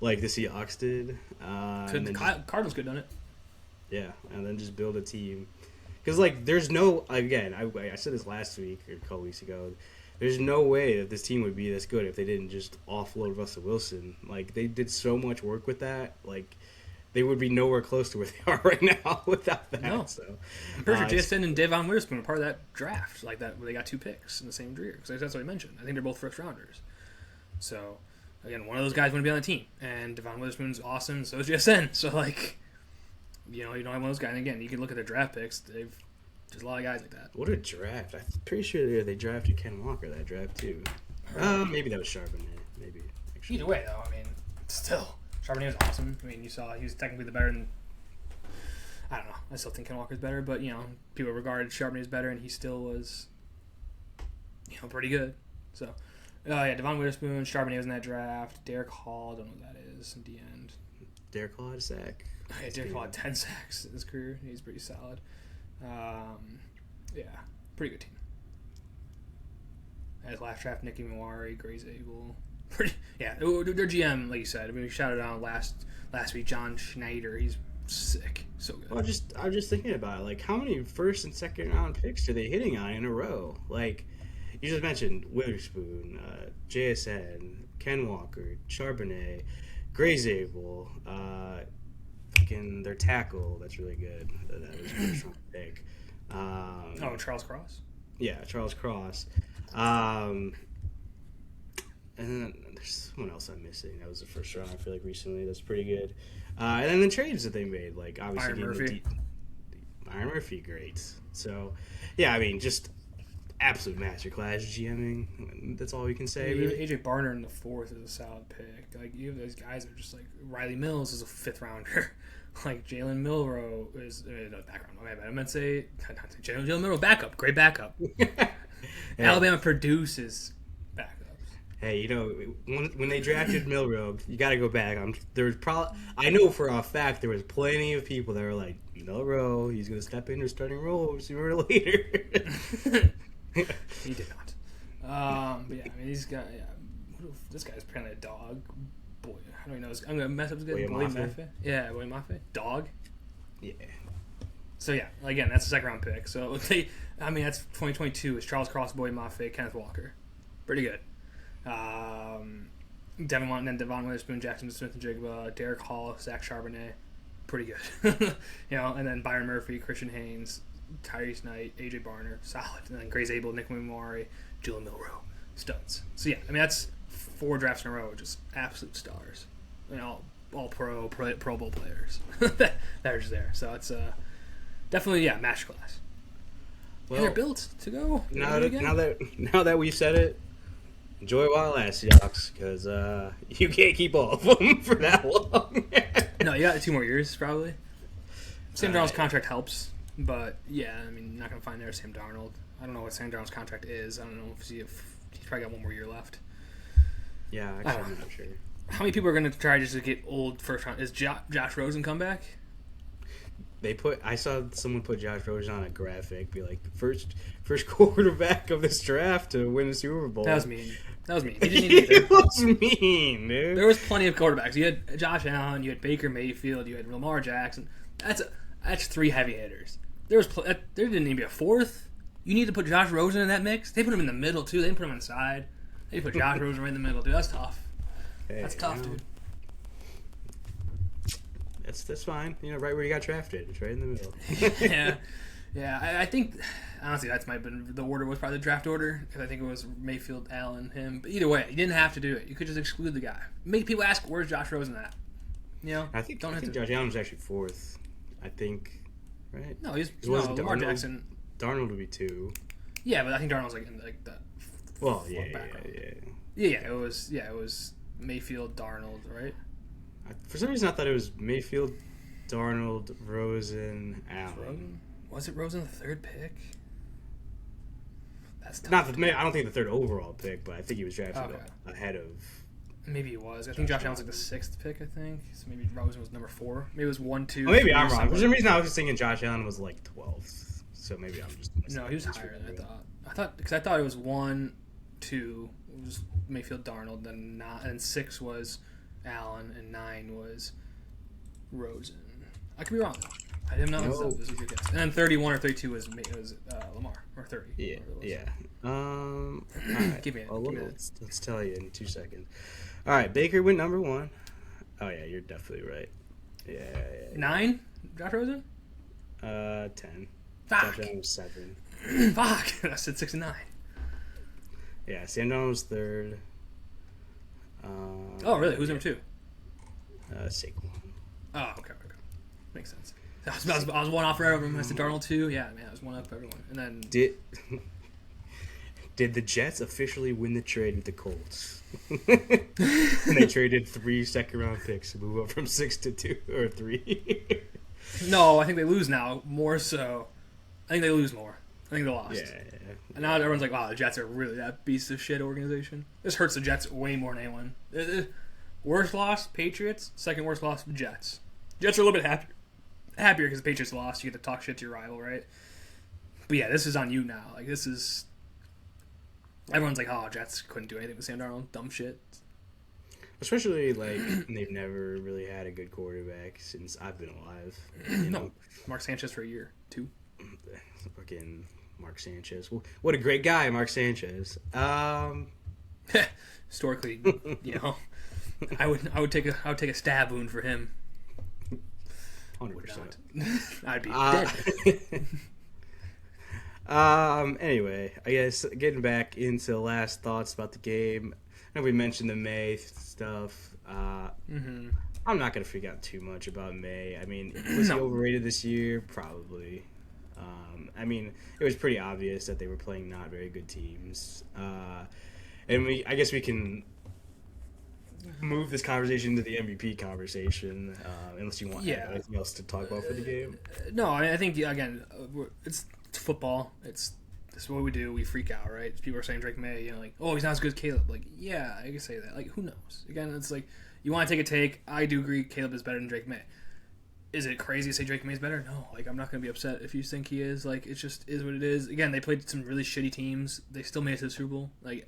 like the Seahawks did. Cardinals could have done it. Yeah, and then just build a team. Because, like, there's no, again, I said this last week or a couple weeks ago, there's no way that this team would be this good if they didn't just offload Russell Wilson. Like, they did so much work with that. Like, they would be nowhere close to where they are right now without that. No. So, I'm pretty sure Jason and Devon Witherspoon were part of that draft, like that, where they got 2 picks in the same year. Because that's what I mentioned. I think they're both first-rounders. So, again, one of those guys wouldn't be on the team. And Devon Witherspoon's awesome, so is JSN. So, like, you don't have one of those guys. And, again, you can look at their draft picks. There's a lot of guys like that. What a draft. I'm pretty sure they drafted Ken Walker that draft, too. Maybe that was Charbonnet. Maybe. Actually. Either way, though, I mean, still, Charbonnet was awesome. I mean, you saw he was technically the better than... I don't know. I still think Ken Walker's better, but, people regarded Charbonnet as better, and he still was, pretty good. So, Devon Witherspoon, Charbonnet was in that draft. Derek Hall, don't know what that is in the end. Derek Hall had a sack. Yeah, Derek Hall had 10 sacks in his career. He's pretty solid. Pretty good team. As last draft, Nicky Mawari, Gray's Abel. Their GM, like you said. I mean, we shouted out last week, John Schneider. He's sick, so good. Well, I'm just thinking about it. Like, how many first and second round picks are they hitting on in a row? Like, you just mentioned Witherspoon, JSN, Ken Walker, Charbonnet, Gray's Abel, their tackle. That's really good. That was first round pick. Charles Cross. Yeah, Charles Cross. And then there's someone else I'm missing. That was the first round, I feel like, recently. That's pretty good. And then the trades that they made, like, obviously... Byron Murphy, great. So, yeah, I mean, just absolute masterclass GMing. That's all we can say. Really. AJ Barner in the 4th is a solid pick. Like, you have those guys that are just like... Riley Mills is a 5th rounder. Like, Jalen Milrow is... background. Okay, but I meant to say... Jalen Milrow, backup. Great backup. Hey. Alabama produces backups. Hey, when they drafted Milrow, you got to go back. I know for a fact there was plenty of people that were like, Milrow, he's going to step into starting role sooner or later. He did not. But yeah, I mean, these guys. Yeah, this guy's apparently a dog. Boy, I don't even know. I'm going to mess up his good. Boy Mafe. Yeah, Boy Mafe. Dog. Yeah. So yeah, again, that's a 2nd round pick. So that's 2022. It's Charles Cross, Boy Mafe, Kenneth Walker. Pretty good. Devon Witherspoon, Jackson Smith and Jigba, Derek Hall, Zach Charbonnet. Pretty good. And then Byron Murphy, Christian Haynes, Tyrese Knight, AJ Barner, solid. And then Gray's Abel, Nick Mimari, Jalen Milrow, studs. So yeah, I mean, that's 4 drafts in a row, just absolute stars. All pro Bowl players that are just there. So it's definitely, match class. Well, and they're built to go. Now that we've said it, enjoy it while it lasts, Seahawks, because you can't keep all of them for that long. No, you got 2 more years, probably. Sam Darnold's contract helps, but, yeah, I mean, you're not going to find there Sam Darnold. I don't know what Sam Darnold's contract is. I don't know if he's probably got 1 more year left. Yeah, actually, I'm not sure. How many people are going to try just to get old first round? Is Josh Rosen come back? I saw someone put Josh Rosen on a graphic, be like, first quarterback of this draft to win a Super Bowl. That was mean. He didn't need either. It was mean, dude. There was plenty of quarterbacks. You had Josh Allen, you had Baker Mayfield, you had Lamar Jackson. That's 3 heavy hitters. There didn't need to be a 4th. You need to put Josh Rosen in that mix. They put him in the middle too. They didn't put him on the side. They put Josh Rosen right in the middle, dude. That's tough. Hey, that's tough, dude. That's fine. Right where you got drafted. It's right in the middle. Yeah. I think honestly that's might have been the order was probably the draft order because I think it was Mayfield, Allen, him. But either way, you didn't have to do it. You could just exclude the guy. Make people ask, "Where's Josh Rosen at?" I think Josh Allen was actually 4th. I think, right? No, Lamar Jackson. Darnold would be 2. Yeah, but I think Darnold's in the. Well, yeah. It was Mayfield, Darnold, right? For some reason, I thought it was Mayfield, Darnold, Rosen, Allen. Was it Rosen the third pick? That's tough. Not the, I don't think the third overall pick, but I think he was drafted Okay. ahead of. Maybe he was. I think Josh Allen's like the sixth pick, I think. So maybe Rosen was number 4. Maybe it was 1, 2. Oh, maybe I'm wrong. somewhere. For some reason, I was just thinking Josh Allen was like 12th. So maybe I'm just. No, he was higher than I thought. Because I thought it was 1, 2 was Mayfield, Darnold, then 9, and 6 was Allen, and 9 was Rosen. I could be wrong. I didn't know. No. This was your guess. And then 31 or 32 was Lamar, or 30. Yeah, yeah. All right. Give me it. Let's tell you in 2 seconds. All right, Baker went number 1. Oh yeah, you're definitely right. Yeah. 9? Josh Rosen? 10. Fuck. Josh Allen was 7. Fuck. I said 6 and 9. Yeah, Sam Darnold was 3rd. Oh, really? Who's number 2? Saquon. Oh, okay. Makes sense. I was one off for everyone. I said Darnold 2. Yeah, man, I was one up for everyone. And then Did the Jets officially win the trade with the Colts? And they traded 3 second-round picks to move up from 6 to 2 or 3. no, I think they lose now. More so, I think they lose more. I think they lost. Yeah. And now everyone's like, wow, the Jets are really that beast of shit organization. This hurts the Jets way more than anyone. Worst loss, Patriots. Second worst loss, Jets. Jets are a little bit happier because the Patriots lost. You get to talk shit to your rival, right? But yeah, this is on you now. Like, this is... Everyone's like, oh, Jets couldn't do anything with Sam Darnold. Dumb shit. Especially, like, they've never really had a good quarterback since I've been alive. No. Mark Sanchez for a year, 2. Fucking Mark Sanchez. What a great guy, Mark Sanchez. Historically, I would take a stab wound for him. 100%. I'd be dead. Anyway, I guess getting back into last thoughts about the game. I know we mentioned the May stuff. I'm not going to freak out too much about May. I mean, was he overrated this year? Probably. I mean, it was pretty obvious that they were playing not very good teams. And I guess we can move this conversation to the MVP conversation, unless you want anything else to talk about for the game. No, I think, again, it's football. This is what we do. We freak out, right? People are saying Drake May, like, oh, he's not as good as Caleb. Like, yeah, I can say that. Like, who knows? Again, it's like, you want to take a take. I do agree Caleb is better than Drake May. Is it crazy to say Drake May is better? No. Like, I'm not going to be upset if you think he is. Like, it just is what it is. Again, they played some really shitty teams. They still made it to the Super Bowl. Like,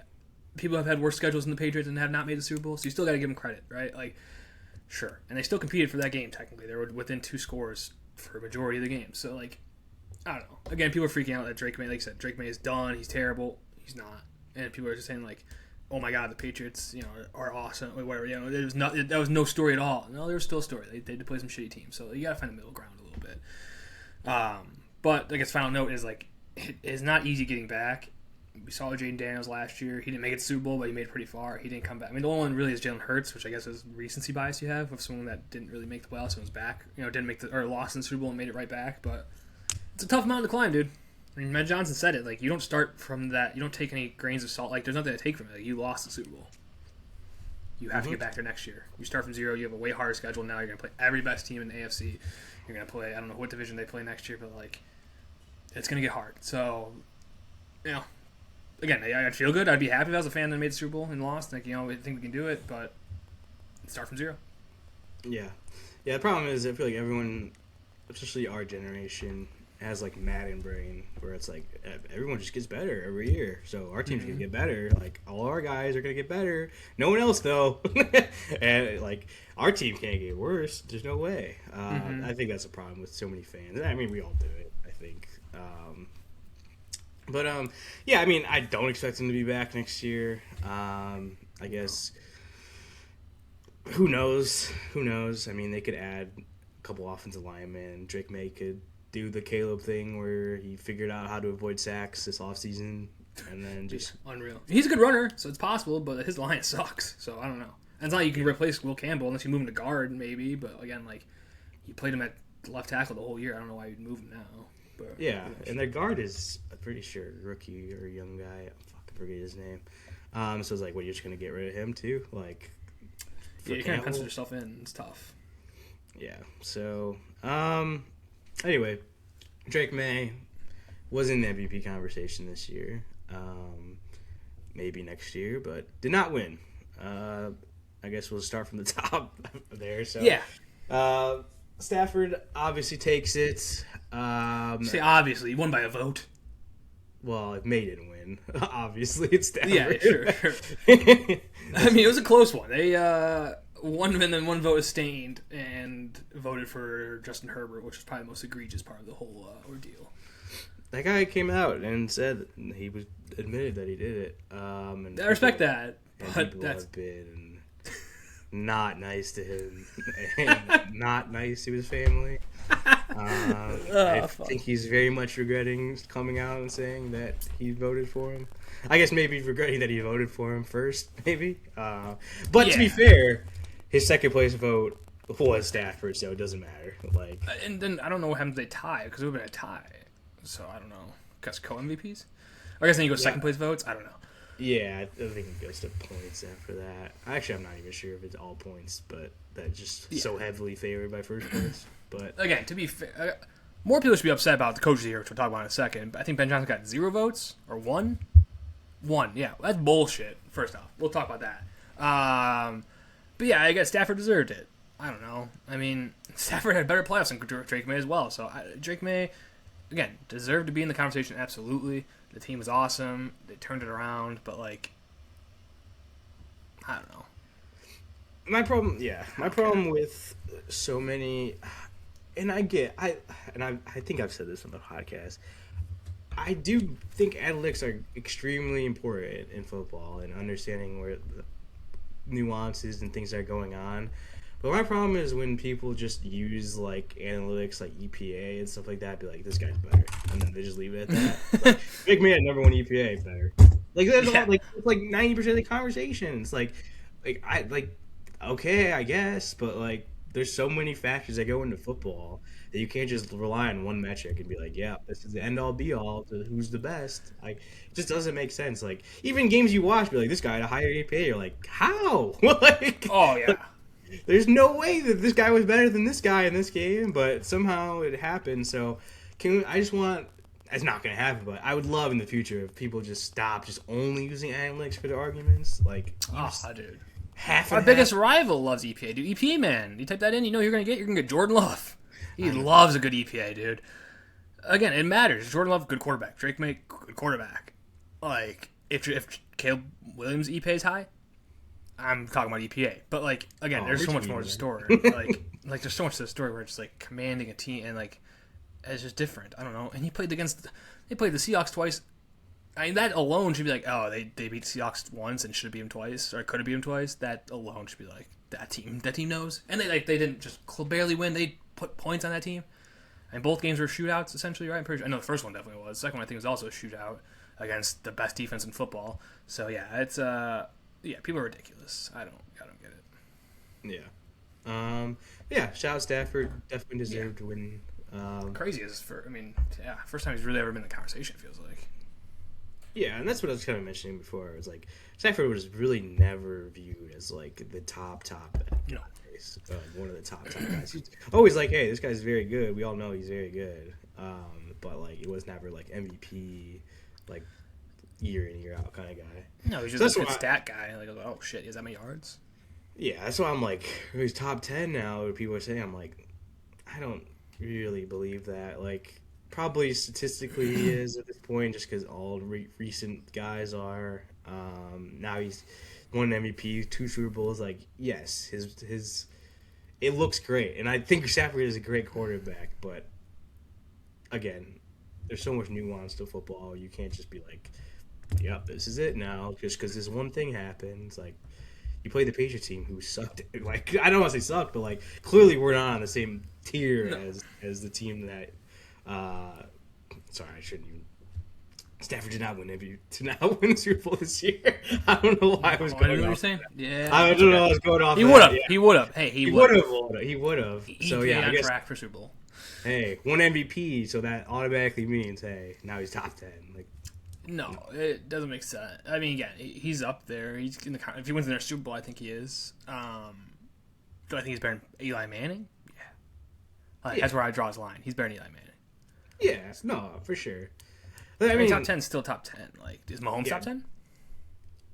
people have had worse schedules than the Patriots and have not made the Super Bowl, so you still got to give them credit, right? Like, sure. And they still competed for that game, technically. They were within 2 scores for a majority of the game. So, like, I don't know. Again, people are freaking out that Drake May, like I said, Drake May is done. He's terrible. He's not. And people are just saying, like, oh my God, the Patriots, are awesome, or whatever. That was no story at all. No, there was still a story. They did play some shitty teams, so you gotta find a middle ground a little bit. But I guess final note is, like, it is not easy getting back. We saw Jaden Daniels last year. He didn't make it to the Super Bowl, but he made it pretty far. He didn't come back. I mean, the only one really is Jalen Hurts, which I guess is recency bias you have of someone that didn't really make the playoffs and was back. Didn't make or lost in the Super Bowl and made it right back. But it's a tough mountain to climb, dude. I mean, Matt Johnson said it. Like, you don't start from that. You don't take any grains of salt. Like, there's nothing to take from it. Like, you lost the Super Bowl. You have to get back there next year. You start from 0. You have a way harder schedule now. You're going to play every best team in the AFC. You're going to play, I don't know what division they play next year, but, like, it's going to get hard. So, again, I'd feel good. I'd be happy if I was a fan that made the Super Bowl and lost. Like, I think we can do it, but start from 0. Yeah. Yeah, the problem is I feel like everyone, especially our generation, has like Madden brain, where it's like everyone just gets better every year. So our team's gonna get better. Like, all our guys are gonna get better. No one else though. And like, our team can't get worse. There's no way. I think that's a problem with so many fans. I mean, we all do it, I think. But yeah, I mean, I don't expect him to be back next year. I guess who knows? I mean, they could add a couple offensive linemen. Drake May could do the Caleb thing where he figured out how to avoid sacks this offseason and then just... Unreal. He's a good runner, so it's possible, but his line sucks, so I don't know. And it's not like you can replace Will Campbell unless you move him to guard, maybe, but again, like, you played him at left tackle the whole year. I don't know why you'd move him now. But yeah, and their guard is, I'm pretty sure, rookie or young guy. I fucking forget his name. So it's like, what, you're just going to get rid of him too? Like... Yeah, you can't pencil yourself in. It's tough. Yeah. So, anyway, Drake May was in the MVP conversation this year. Maybe next year, but did not win. I guess we'll start from the top there. So yeah, Stafford obviously takes it. Say obviously, he won by a vote. Well, if May didn't win, obviously it's Stafford. Yeah, sure. I mean, it was a close one. They one and then one vote was stained and voted for Justin Herbert, which was probably the most egregious part of the whole ordeal. That guy came out and said he was admitted that he did it. And I respect that, but people that's have been not nice to him and not nice to his family. I think he's very much regretting coming out and saying that he voted for him. I guess maybe regretting that he voted for him first, maybe. But to be fair, his second place vote was Stafford, so it doesn't matter. Like, and then I don't know what happens if they tie, because it would have been a tie. So I don't know. Guess co-MVPs? I guess then you go second place votes? I don't know. Yeah, I think it goes to points after that. Actually, I'm not even sure if it's all points, but that's just so heavily favored by first place. But again, to be fair, more people should be upset about the coaches here, which we'll talk about in a second. But I think Ben Johnson got 0 votes or 1. 1, yeah, that's bullshit. First off, we'll talk about that. But yeah, I guess Stafford deserved it. I don't know. I mean, Stafford had better playoffs than Drake May as well. So Drake May, again, deserved to be in the conversation. Absolutely, the team was awesome. They turned it around, but like, I don't know. My problem with so many, and I think I've said this on the podcast. I do think analytics are extremely important in football and understanding where the nuances and things that are going on. But my problem is when people just use like analytics like EPA and stuff like that, be like, this guy's better, and then they just leave it at that. Like, Big Man number 1 EPA better. Like that's all, like it's like 90% of the conversation. It's like okay, I guess, but like there's so many factors that go into football that you can't just rely on one metric and be like, yeah, this is the end all be all to who's the best. Like, it just doesn't make sense. Like, even games you watch, be like, this guy had a higher EPA. You're like, how? Like, oh yeah. There's no way that this guy was better than this guy in this game, but somehow it happened. So, it's not going to happen, but I would love in the future if people just stop just only using analytics for their arguments. Like, dude. Our biggest rival loves EPA, dude. EPA man. You type that in, you know you're gonna get Jordan Love. He loves a good EPA, dude. Again, it matters. Jordan Love, good quarterback. Drake May, good quarterback. Like, if Caleb Williams' EPA is high, I'm talking about EPA. But like, again, there's so much more to the story. like there's so much to the story where it's like commanding a team and like it's just different. I don't know. And they played the Seahawks twice. I mean, that alone should be like, oh, they beat the Seahawks once and should have beat them twice, or could have beat them twice. That alone should be like, that team knows. And they didn't just barely win. They put points on that team. And both games were shootouts, essentially, right? I'm pretty sure. I know the first one definitely was. The second one, I think, was also a shootout against the best defense in football. So, yeah, it's, people are ridiculous. I don't get it. Yeah. Shout out Stafford. Definitely deserved to win. Crazy is first time he's really ever been in the conversation, it feels like. Yeah, and that's what I was kind of mentioning before. It was like Stafford was really never viewed as like the top one of the top guys. He's always like, hey, this guy's very good. We all know he's very good. But like it was never like MVP, like year in year out kind of guy. No, he's just a good stat guy. Like, oh shit, he has that many yards. Yeah, that's why I'm like, he's top 10 now. People are saying, I'm like, I don't really believe that. Like, probably statistically he is at this point, just because all recent guys are. Now he's won MVP, 2 Super Bowls. Like, yes, his it looks great, and I think Stafford is a great quarterback. But again, there's so much nuance to football. You can't just be like, "Yep, this is it now," just because this one thing happens. Like, you play the Patriots team who sucked. Like, I don't want to say sucked, but like clearly we're not on the same tier as the team that. Sorry, I shouldn't even. Stafford did not win the Super Bowl this year. I don't know why I was going off. What you're saying? Yeah, I don't know. I was going off. He would have. Yeah. He would have. Hey, he would have. He would have. So yeah, on track for Super Bowl. Hey, won MVP, so that automatically means now he's top 10. Like, no, it doesn't make sense. I mean, again, he's up there. He's in the. If he wins the Super Bowl, I think he is. Do I think he's better than Eli Manning? Yeah. Yeah. That's where I draw his line. He's better than Eli Manning. Yeah, no, for sure. I mean, top 10 is still top 10. Like, is Mahomes top 10?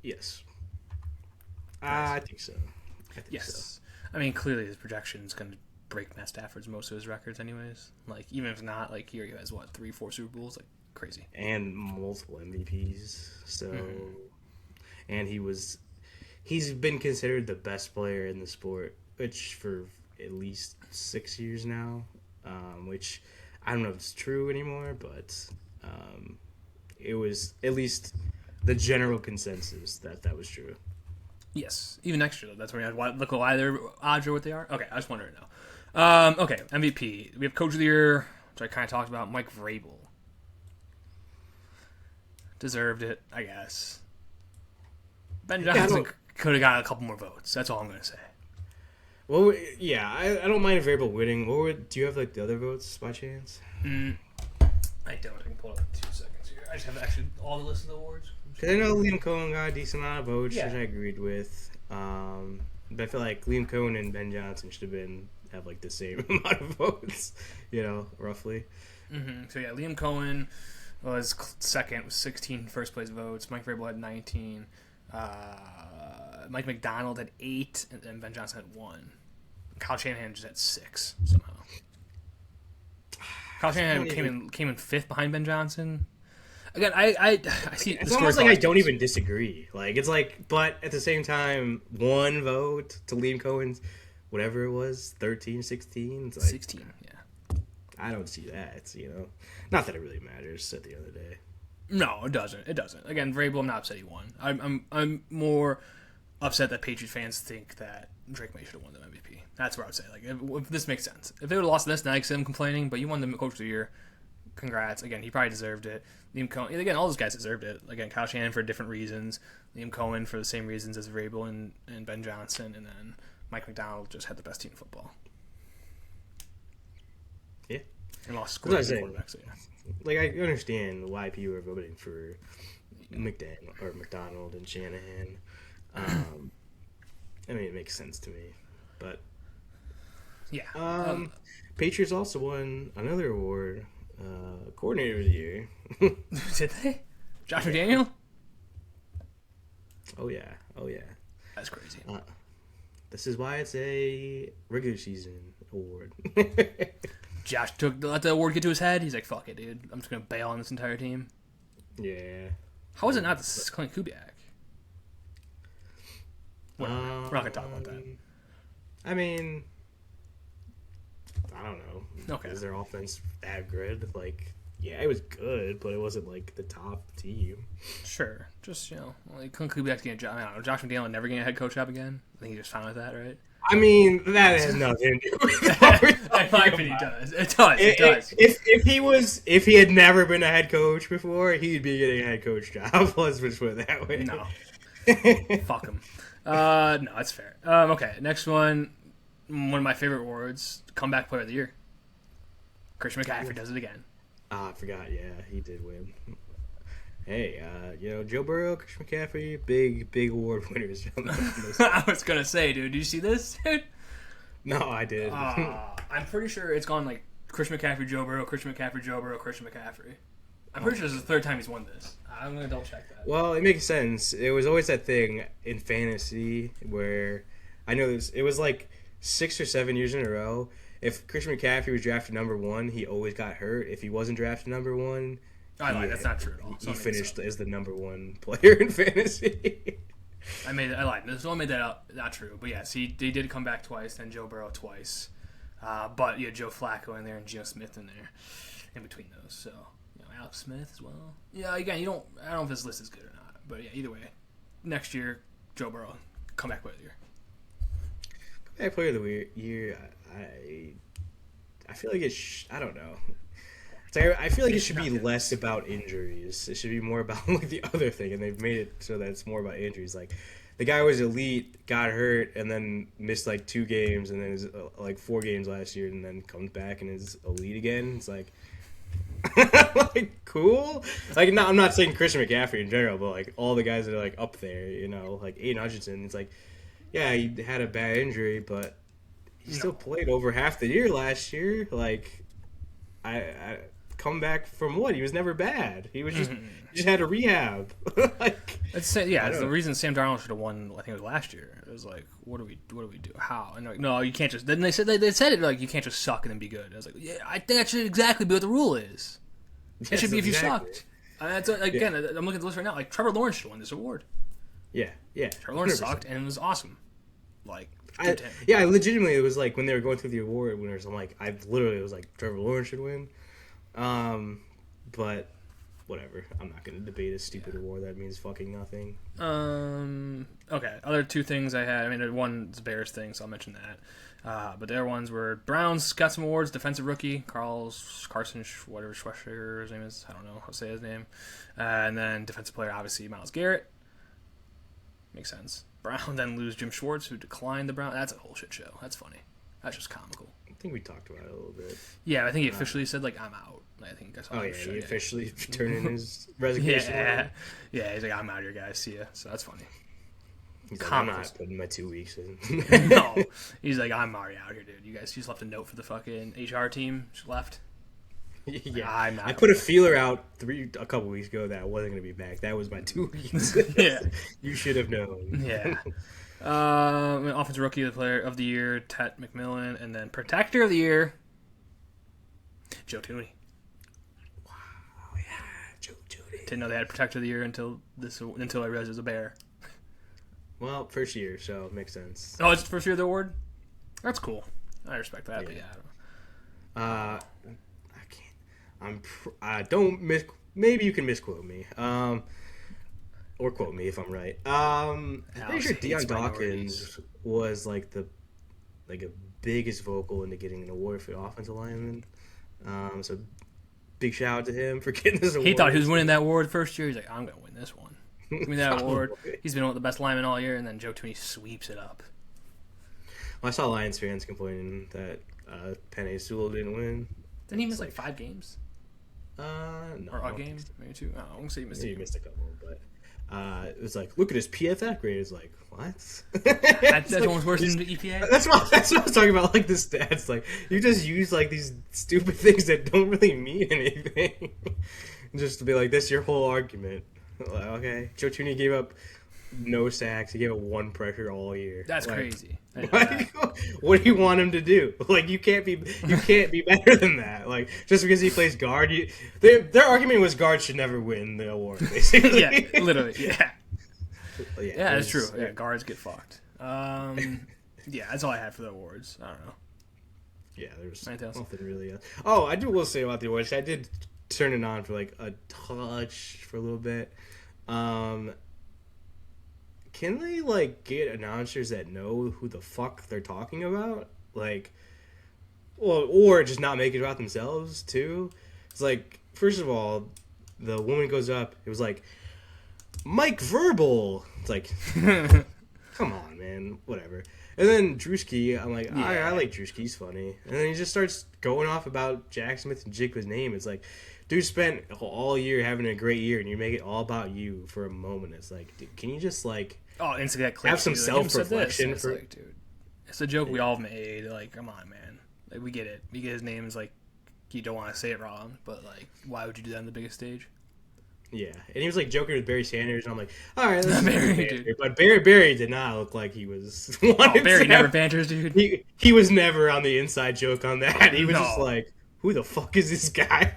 Yes. Nice. I think so. Yes. I mean, clearly his projection is going to break Matt Stafford's most of his records anyways. Like, even if not, like, here he has, 3-4 Super Bowls? Like, crazy. And multiple MVPs. So, and he's been considered the best player in the sport, which for at least 6 years now, which I don't know if it's true anymore, but it was at least the general consensus that was true. Yes, even next year. That's where you have look why their odds are what they are. Okay, I just wondering now. Okay, MVP. We have Coach of the Year, which I kind of talked about. Mike Vrabel deserved it, I guess. Ben Johnson could have got a couple more votes. That's all I'm going to say. Well, yeah, I don't mind Vrabel winning. Do you have like the other votes by chance? I don't. I can pull it up in 2 seconds here. I just have actually all the list of the awards. Because I know Liam Cohen got a decent amount of votes, Yeah. which I agreed with. But I feel like Liam Cohen and Ben Johnson should have like the same amount of votes, roughly. So yeah, Liam Cohen was second with 16 first place votes. Mike Vrabel had 19. Mike McDonald had 8, and then Ben Johnson had 1. Kyle Shanahan just had 6 somehow. Kyle Shanahan came in 5th behind Ben Johnson. Again, I see. It's almost like I don't even disagree. Like it's like, but at the same time, 1 vote to Liam Cohen's, whatever it was, 13, 16. It's like, 16. Yeah. I don't see that. Not that it really matters at the end of the day. No, it doesn't. It doesn't. Again, Vrabel, I'm not upset he won. I'm more upset that Patriots fans think that Drake May should have won the MVP. That's where I would say, like, if this makes sense. If they would have lost this, then I could see them complaining. But you won the Coach of the Year. Congrats. Again, he probably deserved it. Liam Cohen, again, all those guys deserved it. Again, Kyle Shanahan for different reasons. Liam Cohen for the same reasons as Vrabel and Ben Johnson. And then Mike McDonald just had the best team in football. Yeah. And lost scores in quarterbacks. So yeah. Like, I understand why people are voting for McDonald and Shanahan. I mean, it makes sense to me. But yeah. Patriots also won another award, Coordinator of the Year. Did they? Josh McDaniel? Oh yeah. That's crazy. This is why it's a regular season award. Josh let the award get to his head. He's like, fuck it, dude. I'm just going to bail on this entire team. Yeah. How is it not Clint Kubiak? Whatever. We're not going to talk about that. I mean, I don't know. Okay. Is their offense that good? Like, yeah, it was good, but it wasn't like the top team. Sure. Just, like Clint Kubiak's getting a job. I don't know. Josh McDaniel never getting a head coach job again. I think he's just fine with that, right? I mean, that has nothing to do with what we're talking In my opinion, it does. It does. If he had never been a head coach before, he'd be getting a head coach job. Let's just put it that way. No. Fuck him. No, that's fair. Okay, next one. One of my favorite awards, Comeback Player of the Year. Christian McCaffrey does it again. I forgot. Yeah, he did win. Hey, Joe Burrow, Christian McCaffrey, big award winners. I was gonna say, dude, did you see this, dude? No, I did. I'm pretty sure it's gone like Christian McCaffrey, Joe Burrow, Christian McCaffrey, Joe Burrow, Christian McCaffrey. I'm pretty sure this is the third time he's won this. I'm gonna double check that. Well, it makes sense. It was always that thing in fantasy where I know it was like 6 or 7 years in a row. If Christian McCaffrey was drafted number 1, he always got hurt. If he wasn't drafted number 1, I lied. That's not true at all. He finished as the number 1 player in fantasy. I lied. This only made that up. Not true. But yes, they did come back twice. Then Joe Burrow twice. But you had Joe Flacco in there and Geno Smith in there, in between those. So Alex Smith as well. Yeah. Again, I don't know if this list is good or not. But yeah, either way, next year Joe Burrow, comeback player of the year. Comeback player of the year. I feel like I don't know. I feel like it should be less about injuries. It should be more about like the other thing, and they've made it so that it's more about injuries. Like the guy was elite, got hurt, and then missed like 2 games, and then is like 4 games last year, and then comes back and is elite again. It's like, like cool. Like no, I'm not saying Christian McCaffrey in general, but like all the guys that are like up there, like Aiden Hutchinson. It's like, yeah, he had a bad injury, but He still played over half the year last year. Like, I come back from what? He was never bad. He was just he just had a rehab. Like, it's the reason Sam Darnold should have won. I think it was last year. It was like, what do we do? How? And like, no, you can't just. Then they said it like you can't just suck and then be good. I was like, yeah, I think that should exactly be what the rule is. It should be if you sucked. That's again. I'm looking at the list right now. Like Trevor Lawrence should win this award. Yeah. Trevor Lawrence sucked and it was awesome. Like, I legitimately, it was like when they were going through the award winners, I'm like, I literally was like, Trevor Lawrence should win. But whatever. I'm not going to debate a stupid award that means fucking nothing. Okay. Other two things I had. I mean, one's Bears thing, so I'll mention that. But the other ones were Browns got some awards. Defensive rookie Carson, whatever Schwescher his name is. I don't know how to say his name. And then defensive player, obviously Myles Garrett. Makes sense. Brown then lose Jim Schwartz, who declined the Brown. That's a whole shit show. That's funny. That's just comical. I think we talked about it a little bit. Yeah, I think he officially said, like, I'm out. I think that's all. Oh, yeah, he officially turned in his resignation. Yeah, he's like, I'm out here, guys. See ya. So that's funny. He's like, I'm not putting my 2 weeks in. No. He's like, I'm already out here, dude. You guys just left a note for the fucking HR team. Just left. Yeah, I'm not I put a feeler out a couple weeks ago that I wasn't going to be back. That was my 2 weeks. Yeah. You should have known. Yeah. Offensive rookie of the year, Tet McMillan, and then protector of the year, Joe Tooney. Wow, yeah, Joe Tooney. Didn't know they had protector of the year until I realized it was a Bear. Well, first year, so it makes sense. Oh, it's the first year of the award? That's cool. I respect that, but yeah, I don't miss. Maybe you can misquote me. Or quote me if I'm right. I'm pretty sure Deion Dawkins was like a biggest vocal into getting an award for offensive lineman. So big shout out to him for getting this award. He thought he was winning that award first year. He's like, I'm gonna win this one. Give me that award. He's been one of the best linemen all year, and then Joe Tooney sweeps it up. Well, I saw Lions fans complaining that Penei Sewell didn't win. Didn't he miss like 5 games? No. Or a game, maybe 2. Oh, I'm gonna say he missed a couple, but it was like, look at his PFF grade. It's like, what? That's like, almost worse than the EPA. That's what I was talking about. Like the stats, like you just use like these stupid things that don't really mean anything, just to be like, that's your whole argument. Like, okay, Joe Tooney gave up no sacks. He gave up 1 pressure all year. That's like, crazy. What do you want him to do? Like you can't be better than that. Like just because he plays guard, their argument was guards should never win the award. Basically, yeah, literally, yeah, that's true. Yeah, guards get fucked. Yeah, that's all I had for the awards. I don't know. Yeah, there's nothing really else. Oh, I will say about the awards. I did turn it on for like a touch for a little bit. Can they, like, get announcers that know who the fuck they're talking about? Like, or just not make it about themselves, too? It's like, first of all, the woman goes up. It was like, Mike Verbal. It's like, come on, man. Whatever. And then Drewski, I'm like, I like Drewski. He's funny. And then he just starts going off about Jack Smith and Jigba's name. It's like, dude spent all year having a great year, and you make it all about you for a moment. It's like, dude, can you just, like... Oh, instantly that clip. Have some self-reflection. It's like, dude, it's a joke we all made. Like, come on, man. Like, we get it. We get his name is like, you don't want to say it wrong, but like, why would you do that on the biggest stage? Yeah, and he was like joking with Barry Sanders, and I'm like, all right, let's Barry, but Barry did not look like he was. Barry never banters, dude. He was never on the inside joke on that. He was just like, who the fuck is this guy?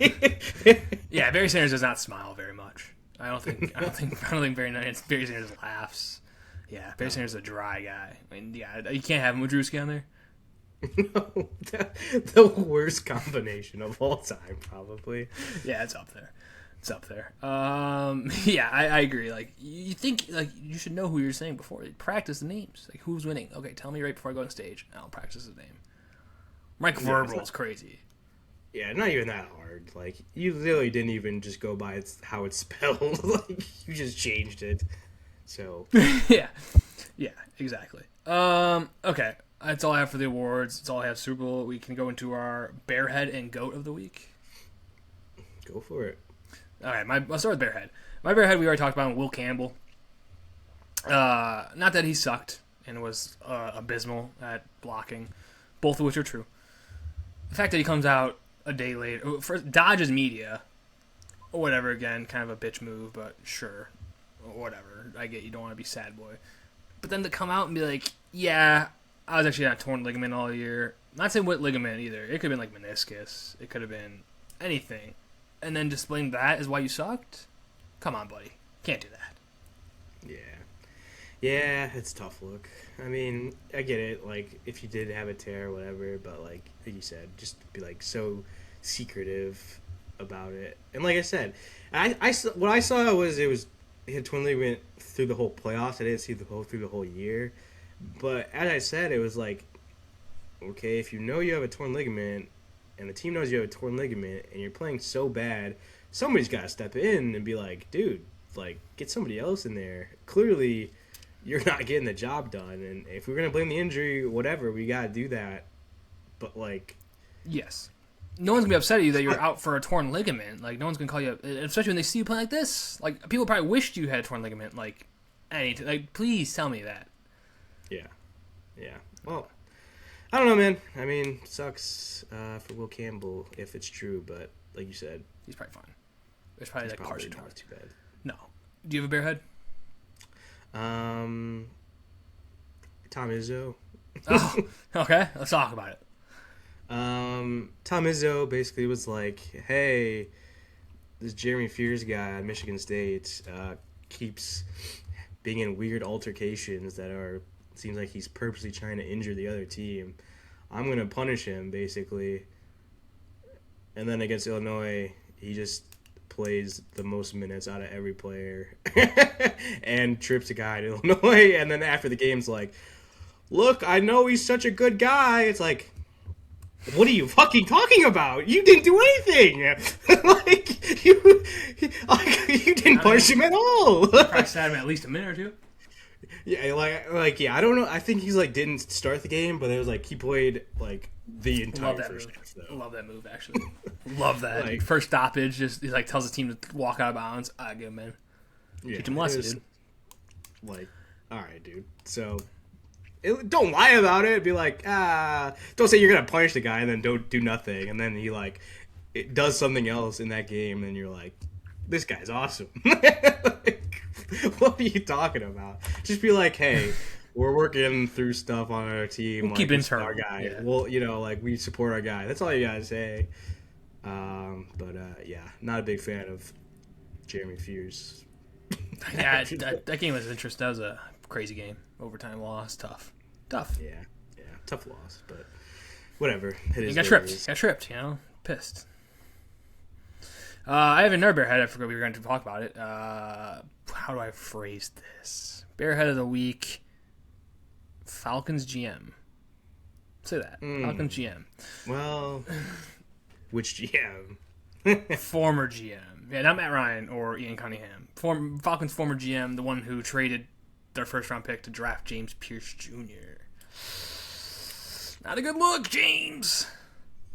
Yeah, Barry Sanders does not smile very much. I don't think Barry Sanders laughs. Yeah, Barry Sanders is a dry guy. I mean, yeah, you can't have him with Drewski on there. No, the worst combination of all time, probably. Yeah, it's up there. Yeah, I agree. Like, you think like you should know who you're saying before. Practice the names. Like, who's winning? Okay, tell me right before I go on stage. I'll practice his name. Mike Verbal is crazy. Yeah, not even that hard. Like, you literally didn't even just go by how it's spelled. Like, you just changed it. So yeah, exactly. Okay, that's all I have for the awards. That's all I have. Super Bowl. We can go into our Bearhead and Goat of the week. Go for it. All right, I'll start with Bearhead. My Bearhead we already talked about, Will Campbell. Not that he sucked and was abysmal at blocking, both of which are true. The fact that he comes out a day later, first dodges media, or whatever. Again, kind of a bitch move, but sure, whatever. I get you don't want to be sad boy, but then to come out and be like, yeah, I was actually on a torn ligament all year. Not saying what ligament either. It could have been like meniscus. It could have been anything, and then displaying that is why you sucked. Come on, buddy, can't do that. Yeah, it's a tough look. I mean, I get it. Like, if you did have a tear or whatever, but like you said, just be like so secretive about it. And like I said, what I saw was he had twin ligament through the whole playoffs. I didn't see through the whole year. But as I said, it was like, okay, if you know you have a torn ligament, and the team knows you have a torn ligament, and you're playing so bad, somebody's got to step in and be like, dude, like, get somebody else in there. Clearly, you're not getting the job done, and if we're gonna blame the injury, whatever, we gotta do that. But like, yes, no one's gonna be upset at you that you're out for a torn ligament. Like, no one's gonna call you, especially when they see you play like this. Like, people probably wished you had a torn ligament. Like, please tell me that. Yeah. Well, I don't know, man. I mean, sucks for Will Campbell if it's true, but like you said, he's probably fine. There's probably like partially torn. Too bad. No. Do you have a bare head? Tom Izzo. Oh, okay. Let's talk about it. Tom Izzo basically was like, hey, this Jeremy Fears guy at Michigan State keeps being in weird altercations that seems like he's purposely trying to injure the other team. I'm going to punish him, basically. And then against Illinois, he just plays the most minutes out of every player and trips a guy at Illinois. And then after the game's like, look, I know he's such a good guy. It's like, what are you fucking talking about? You didn't do anything. You didn't punish him at all. Probably sat him at least a minute or two. Yeah, yeah, I don't know. I think he's like didn't start the game, but it was like he played like the entire first half. Love that move, actually. Love that. Like, first stoppage, just he like tells the team to walk out of bounds. Good man. Yeah, teach him lesson, dude. Like, all right, dude. So, don't lie about it. Be like, don't say you're gonna punish the guy and then don't do nothing, and then he like it does something else in that game, and you're like, this guy's awesome. What are you talking about? Just be like, hey, we're working through stuff on our team. We'll keep internal. Our guy. Yeah. Well, like we support our guy. That's all you gotta say. But yeah, not a big fan of Jeremy Fears. Yeah, that game was interesting. That was a crazy game. Overtime loss, tough. Yeah, tough loss, but whatever. He got tripped. Pissed. I have another bearhead. I forgot we were going to talk about it. How do I phrase this? Bearhead of the week. Falcons GM. Say that. Falcons GM. Well, which GM? Former GM. Yeah, not Matt Ryan or Ian Cunningham. Falcons former GM, the one who traded their first-round pick to draft James Pierce Jr. Not a good look, James.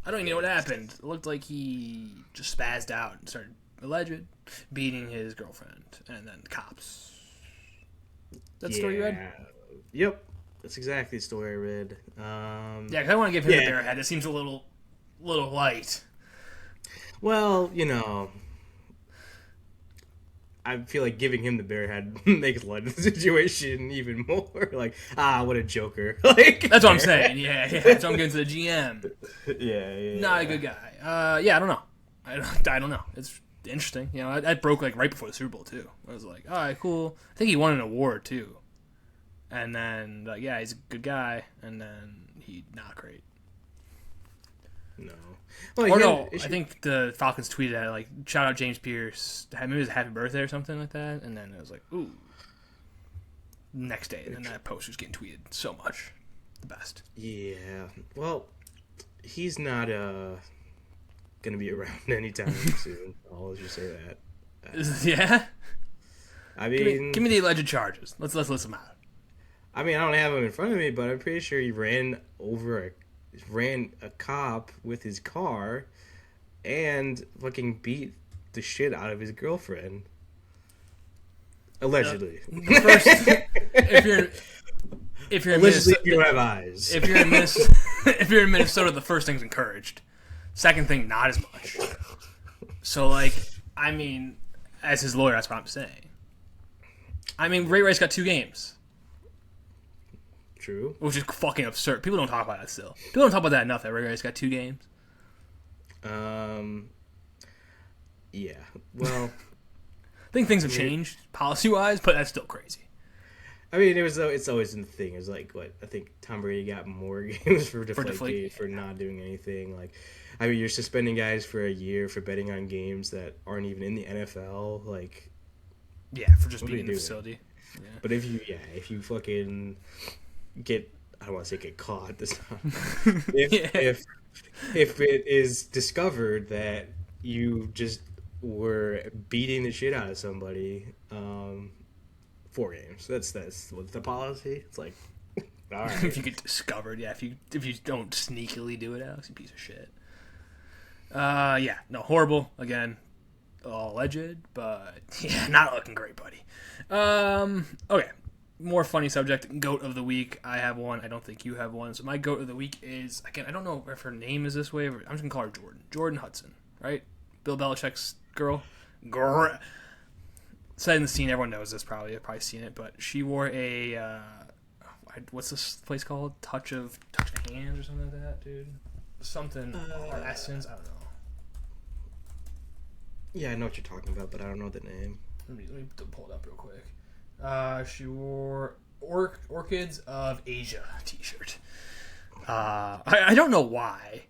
I don't even know what happened. It looked like he just spazzed out and started, alleged, beating his girlfriend. And then cops. That story you read? Yep. That's exactly the story I read. Yeah, because I want to give him the bear head. It seems a little light. Well, I feel like giving him the bear head makes light of the situation even more. Like, what a joker. Like, that's what I'm saying. Yeah. That's what I'm getting to the GM. Yeah. Not a good guy. Yeah, I don't know. I don't know. It's interesting. I broke like right before the Super Bowl too. I was like, all right, cool. I think he won an award too. And then, yeah, he's a good guy. And then he not great. No. Well, I think the Falcons tweeted at like, shout out James Pierce. Maybe it was a happy birthday or something like that. And then it was like, ooh. Next day. And then that post was getting tweeted so much. The best. Yeah. Well, he's not going to be around anytime soon. I'll just say that. Yeah? I mean... Give me the alleged charges. Let's list them out. I mean, I don't have him in front of me, but I'm pretty sure he ran a cop with his car and fucking beat the shit out of his girlfriend. Allegedly. First, if you're in Allegedly, Minnesota, you don't have eyes. if you're in Minnesota, the first thing's encouraged. Second thing, not as much. So, like, I mean, as his lawyer, that's what I'm saying. I mean, Ray Rice got 2 games. True. Which is fucking absurd. People don't talk about that still. People don't talk about that enough, that Ray Rice got 2 games. Yeah. Well, I think things have changed policy-wise, but that's still crazy. I mean, it's always in the thing. It's like, what, I think Tom Brady got more games for Deflategate for not doing anything. Like, I mean, you're suspending guys for a year for betting on games that aren't even in the NFL. Like, yeah, for just being in the facility. Yeah. But if you fucking get, I don't want to say get caught this time. If it is discovered that you just were beating the shit out of somebody, 4 games. That's what's the policy. It's like, all right. If you get discovered, yeah. If you don't sneakily do it, Alex, you piece of shit. Yeah, no, horrible. Again, all alleged, but yeah, not looking great, buddy. Okay, more funny subject. Goat of the week. I have one. I don't think you have one. So my goat of the week is, again, I don't know if her name is this way. I'm just gonna call her Jordan. Jordan Hudson, right? Bill Belichick's girl. Set in the scene, everyone knows this probably. I've probably seen it, but she wore a what's this place called? Touch of Hands or something like that, dude. Something or Essence. I don't know. Yeah, I know what you're talking about, but I don't know the name. Let me pull it up real quick. She wore Orchids of Asia t-shirt. I don't know why.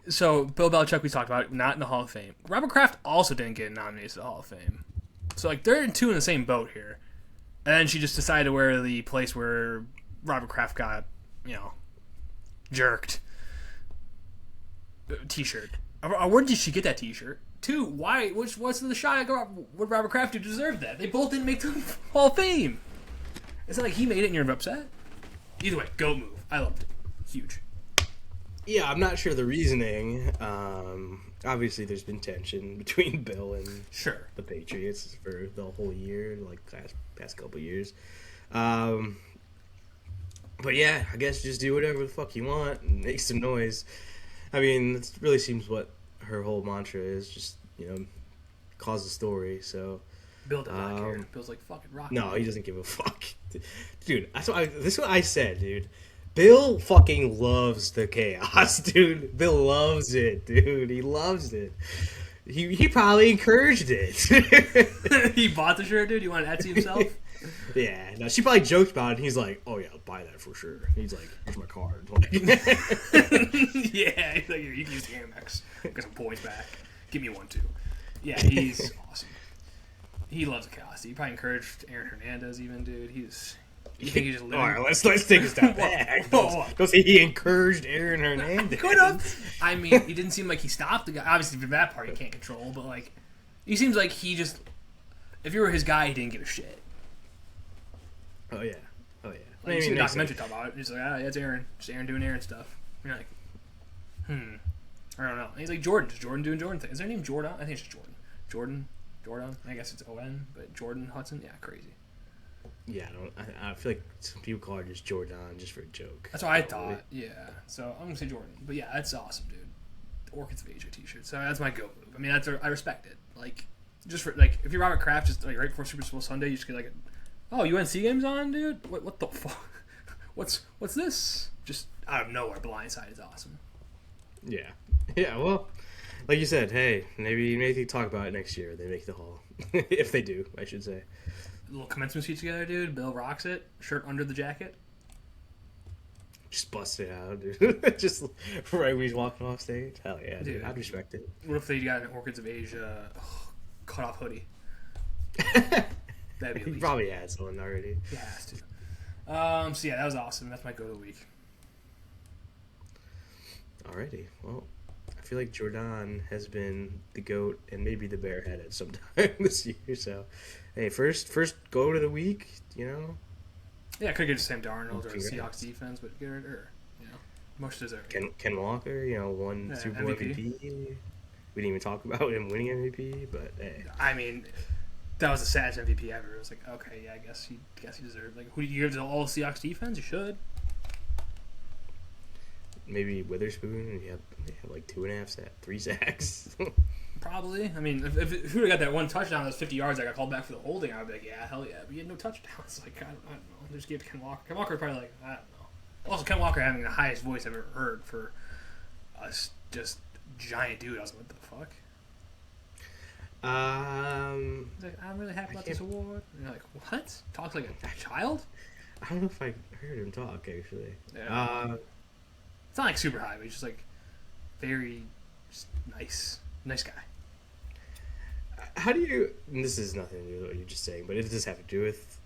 So Bill Belichick, we talked about, not in the Hall of Fame. Robert Kraft also didn't get nominated to the Hall of Fame. So like they're two in the same boat here. And then she just decided to wear the place where Robert Kraft got, jerked. T-shirt. Where did she get that T-shirt? 2, why? What's the shot? What Robert Kraft do deserve that? They both didn't make the Hall of Fame. It's not like he made it and you're upset. Either way, go move. I loved it. Huge. Yeah, I'm not sure the reasoning. Obviously, there's been tension between Bill and the Patriots for the whole year, like past couple years. But yeah, I guess just do whatever the fuck you want and make some noise. I mean, it really seems what her whole mantra is, just, cause a story, so... Bill does not care. Bill's like, fucking rock. No, he doesn't give a fuck. Dude, this is what I said, dude. Bill fucking loves the chaos, dude. Bill loves it, dude. He loves it. He probably encouraged it. He bought the shirt, dude? You want to Etsy himself? Yeah, no, she probably joked about it, and he's like, "Oh yeah, I'll buy that for sure." He's like, "Here's my card." Yeah, he's like, "You can use the Amex. Get some points back. Give me one too." Yeah, he's awesome. He loves the chaos. He probably encouraged Aaron Hernandez, even, dude. You think he's just living? All right, let's take a step back. Don't say he encouraged Aaron Hernandez. Could have. I mean, he didn't seem like he stopped the guy. Obviously, for that part, he can't control. But like, he seems like he just, if you were his guy, he didn't give a shit. Oh yeah. Like, you see the documentary talk about it. He's like, yeah, it's Aaron. Just Aaron doing Aaron stuff. And you're like, I don't know. And he's like, Jordan. Just Jordan doing Jordan things. Is their name Jordan? I think it's just Jordan. Jordan. I guess it's O-N, but Jordan Hudson. Yeah, crazy. Yeah, I feel like some people call her just Jordan just for a joke. That's what I thought. Yeah. So I'm gonna say Jordan. But yeah, that's awesome, dude. The Orchids of Asia T-shirt. So that's my go move. I mean, I respect it. Like, just for like, if you're Robert Kraft, just like right before Super Bowl Sunday, you just get like, oh, UNC game's on, dude. What the fuck? What's this? Just out of nowhere, blindside is awesome. Yeah. Well, like you said, hey, maybe they talk about it next year. They make the Hall, if they do, I should say. A little commencement speech together, dude. Bill rocks it. Shirt under the jacket. Just bust it out, dude. Just right when he's walking off stage. Hell yeah, dude. I'd respect it. What if they got an Orchids of Asia cut-off hoodie? That'd be He probably has one already. He has to. So yeah, that was awesome. That's my go of the week. Alrighty. Well, I feel like Jordan has been the GOAT and maybe the Bearhead at some time this year. So, hey, first go to the week, Yeah, I could get Sam Darnold or the Seahawks defense, but get it, or most deserved. Ken Walker, won Super Bowl MVP. We didn't even talk about him winning MVP, but hey. I mean, that was the saddest MVP ever. It was like, okay, yeah, I guess he deserved. Like, who do you give to all Seahawks defense? You should. Maybe Witherspoon. They have like 3 sacks. Probably. I mean, if he would have got that one touchdown, those 50 yards, I got called back for the holding, I would be like, yeah, hell yeah. But he had no touchdowns. Like, I don't know. They just gave it to Ken Walker. Ken Walker probably like, I don't know. Also, Ken Walker having the highest voice I've ever heard for us, just giant dude. I was like, what the fuck? He's like, I'm really happy about this award. And you're like, what? Talks like a child? I don't know if I heard him talk actually. Yeah. It's not like super high, but he's just like very just nice guy. How do you? And this is nothing to do with what you're just saying, but it does have to do with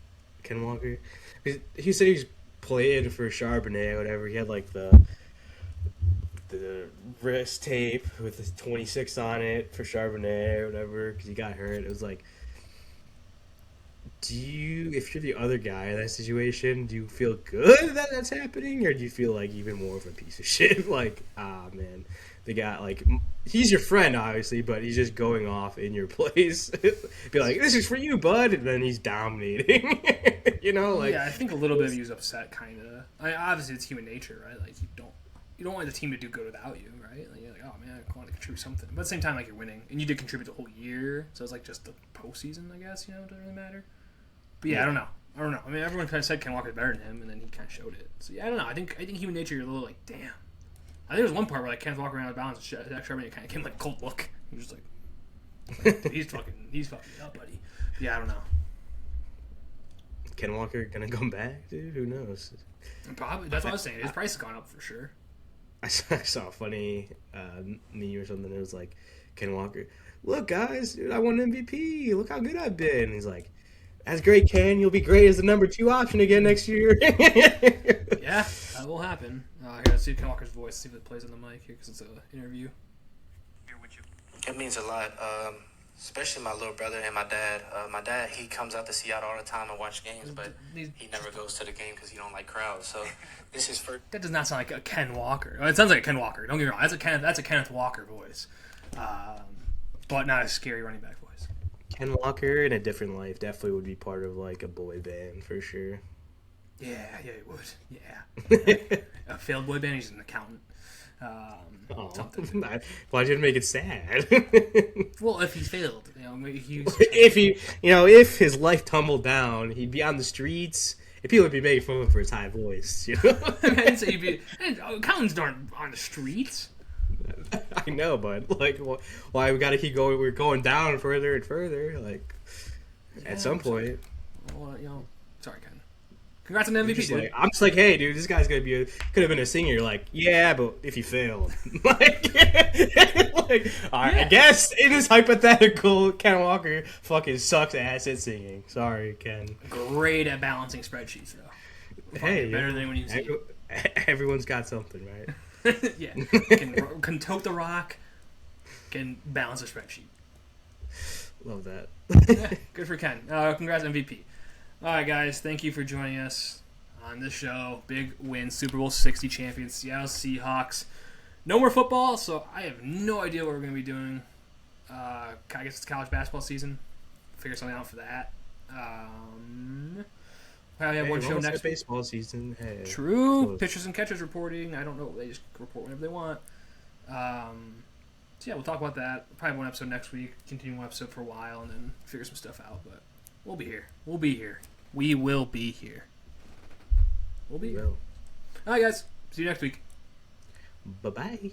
Ken Walker. He said he's playing for Charbonnet or whatever. He had like the wrist tape with the 26 on it for Charbonnet or whatever because he got hurt. It was like, if you're the other guy in that situation, do you feel good that that's happening, or do you feel like even more of a piece of shit? Like, man, the guy, like, he's your friend, obviously, but he's just going off in your place. Be like, this is for you, bud, and then he's dominating. You know, like, yeah, I think a little bit of he was upset, kind of. I mean, obviously, it's human nature, right? Like, you don't want the team to do good without you, right? Like, you're like, oh man, I want to contribute something, but at the same time, like, you're winning, and you did contribute the whole year, so it's like just the postseason, I guess. You know, it doesn't really matter. But yeah, I don't know. I mean, everyone kind of said Ken Walker's better than him, and then he kind of showed it. So yeah, I don't know. I think human nature, you're a little like, damn. I think there was one part where like Ken Walker ran out of bounds, and Zach Charbonnet kind of came like a cold look. He was just like he's fucking up, buddy. But yeah, I don't know. Ken Walker gonna come back, dude? Who knows? Probably. That's what I was saying. His price has gone up for sure. I saw a funny meme or something. It was like, Ken Walker, look guys, dude, I won MVP. Look how good I've been. And he's like, that's great, Ken. You'll be great as the number 2 option again next year. Yeah, that will happen. Here, let's see Ken Walker's voice. See if it plays on the mic here because it's an interview. It means a lot, especially my little brother and my dad. My dad, he comes out to Seattle all the time and watch games, but he never goes to the game because he don't like crowds. So this is for. That does not sound like a Ken Walker. It sounds like a Ken Walker. Don't get me wrong. That's a Kenneth Walker voice, but not a scary running back voice. Ken Walker in a different life definitely would be part of like a boy band for sure. Yeah, it would. Yeah. A failed boy band. He's an accountant. Something. Why did it make it sad? Well, if he failed, maybe if his life tumbled down, he'd be on the streets. And people would be making fun of him for his high voice. I didn't say accountants aren't on the streets. I know, but like, why we got to keep going? We're going down further and further. Like, at some point. Well, sorry, Ken. Congrats on the MVP, dude. I'm just like, hey, dude, this guy's gonna be could have been a singer. You're like, yeah, but if he failed, like, I guess in this hypothetical, Ken Walker fucking sucks ass at singing. Sorry, Ken. Great at balancing spreadsheets, though. Hey, better than when you see. Everyone's got something, right? Yeah, can tote the rock, can balance a spreadsheet. Love that. Yeah, good for Ken. Congrats MVP. All right, guys, thank you for joining us on this show. Big win, Super Bowl 60 champions, Seattle Seahawks. No more football, so I have no idea what we're going to be doing. I guess it's college basketball season. Figure something out for that. Probably have one show next week. Baseball season. Hey, true. close. Pitchers and catchers reporting. I don't know. They just report whenever they want. So yeah, we'll talk about that. Probably one episode next week. Continue one episode for a while, and then figure some stuff out. But we'll be here. We will be here. We'll be here. All right, guys. See you next week. Bye-bye.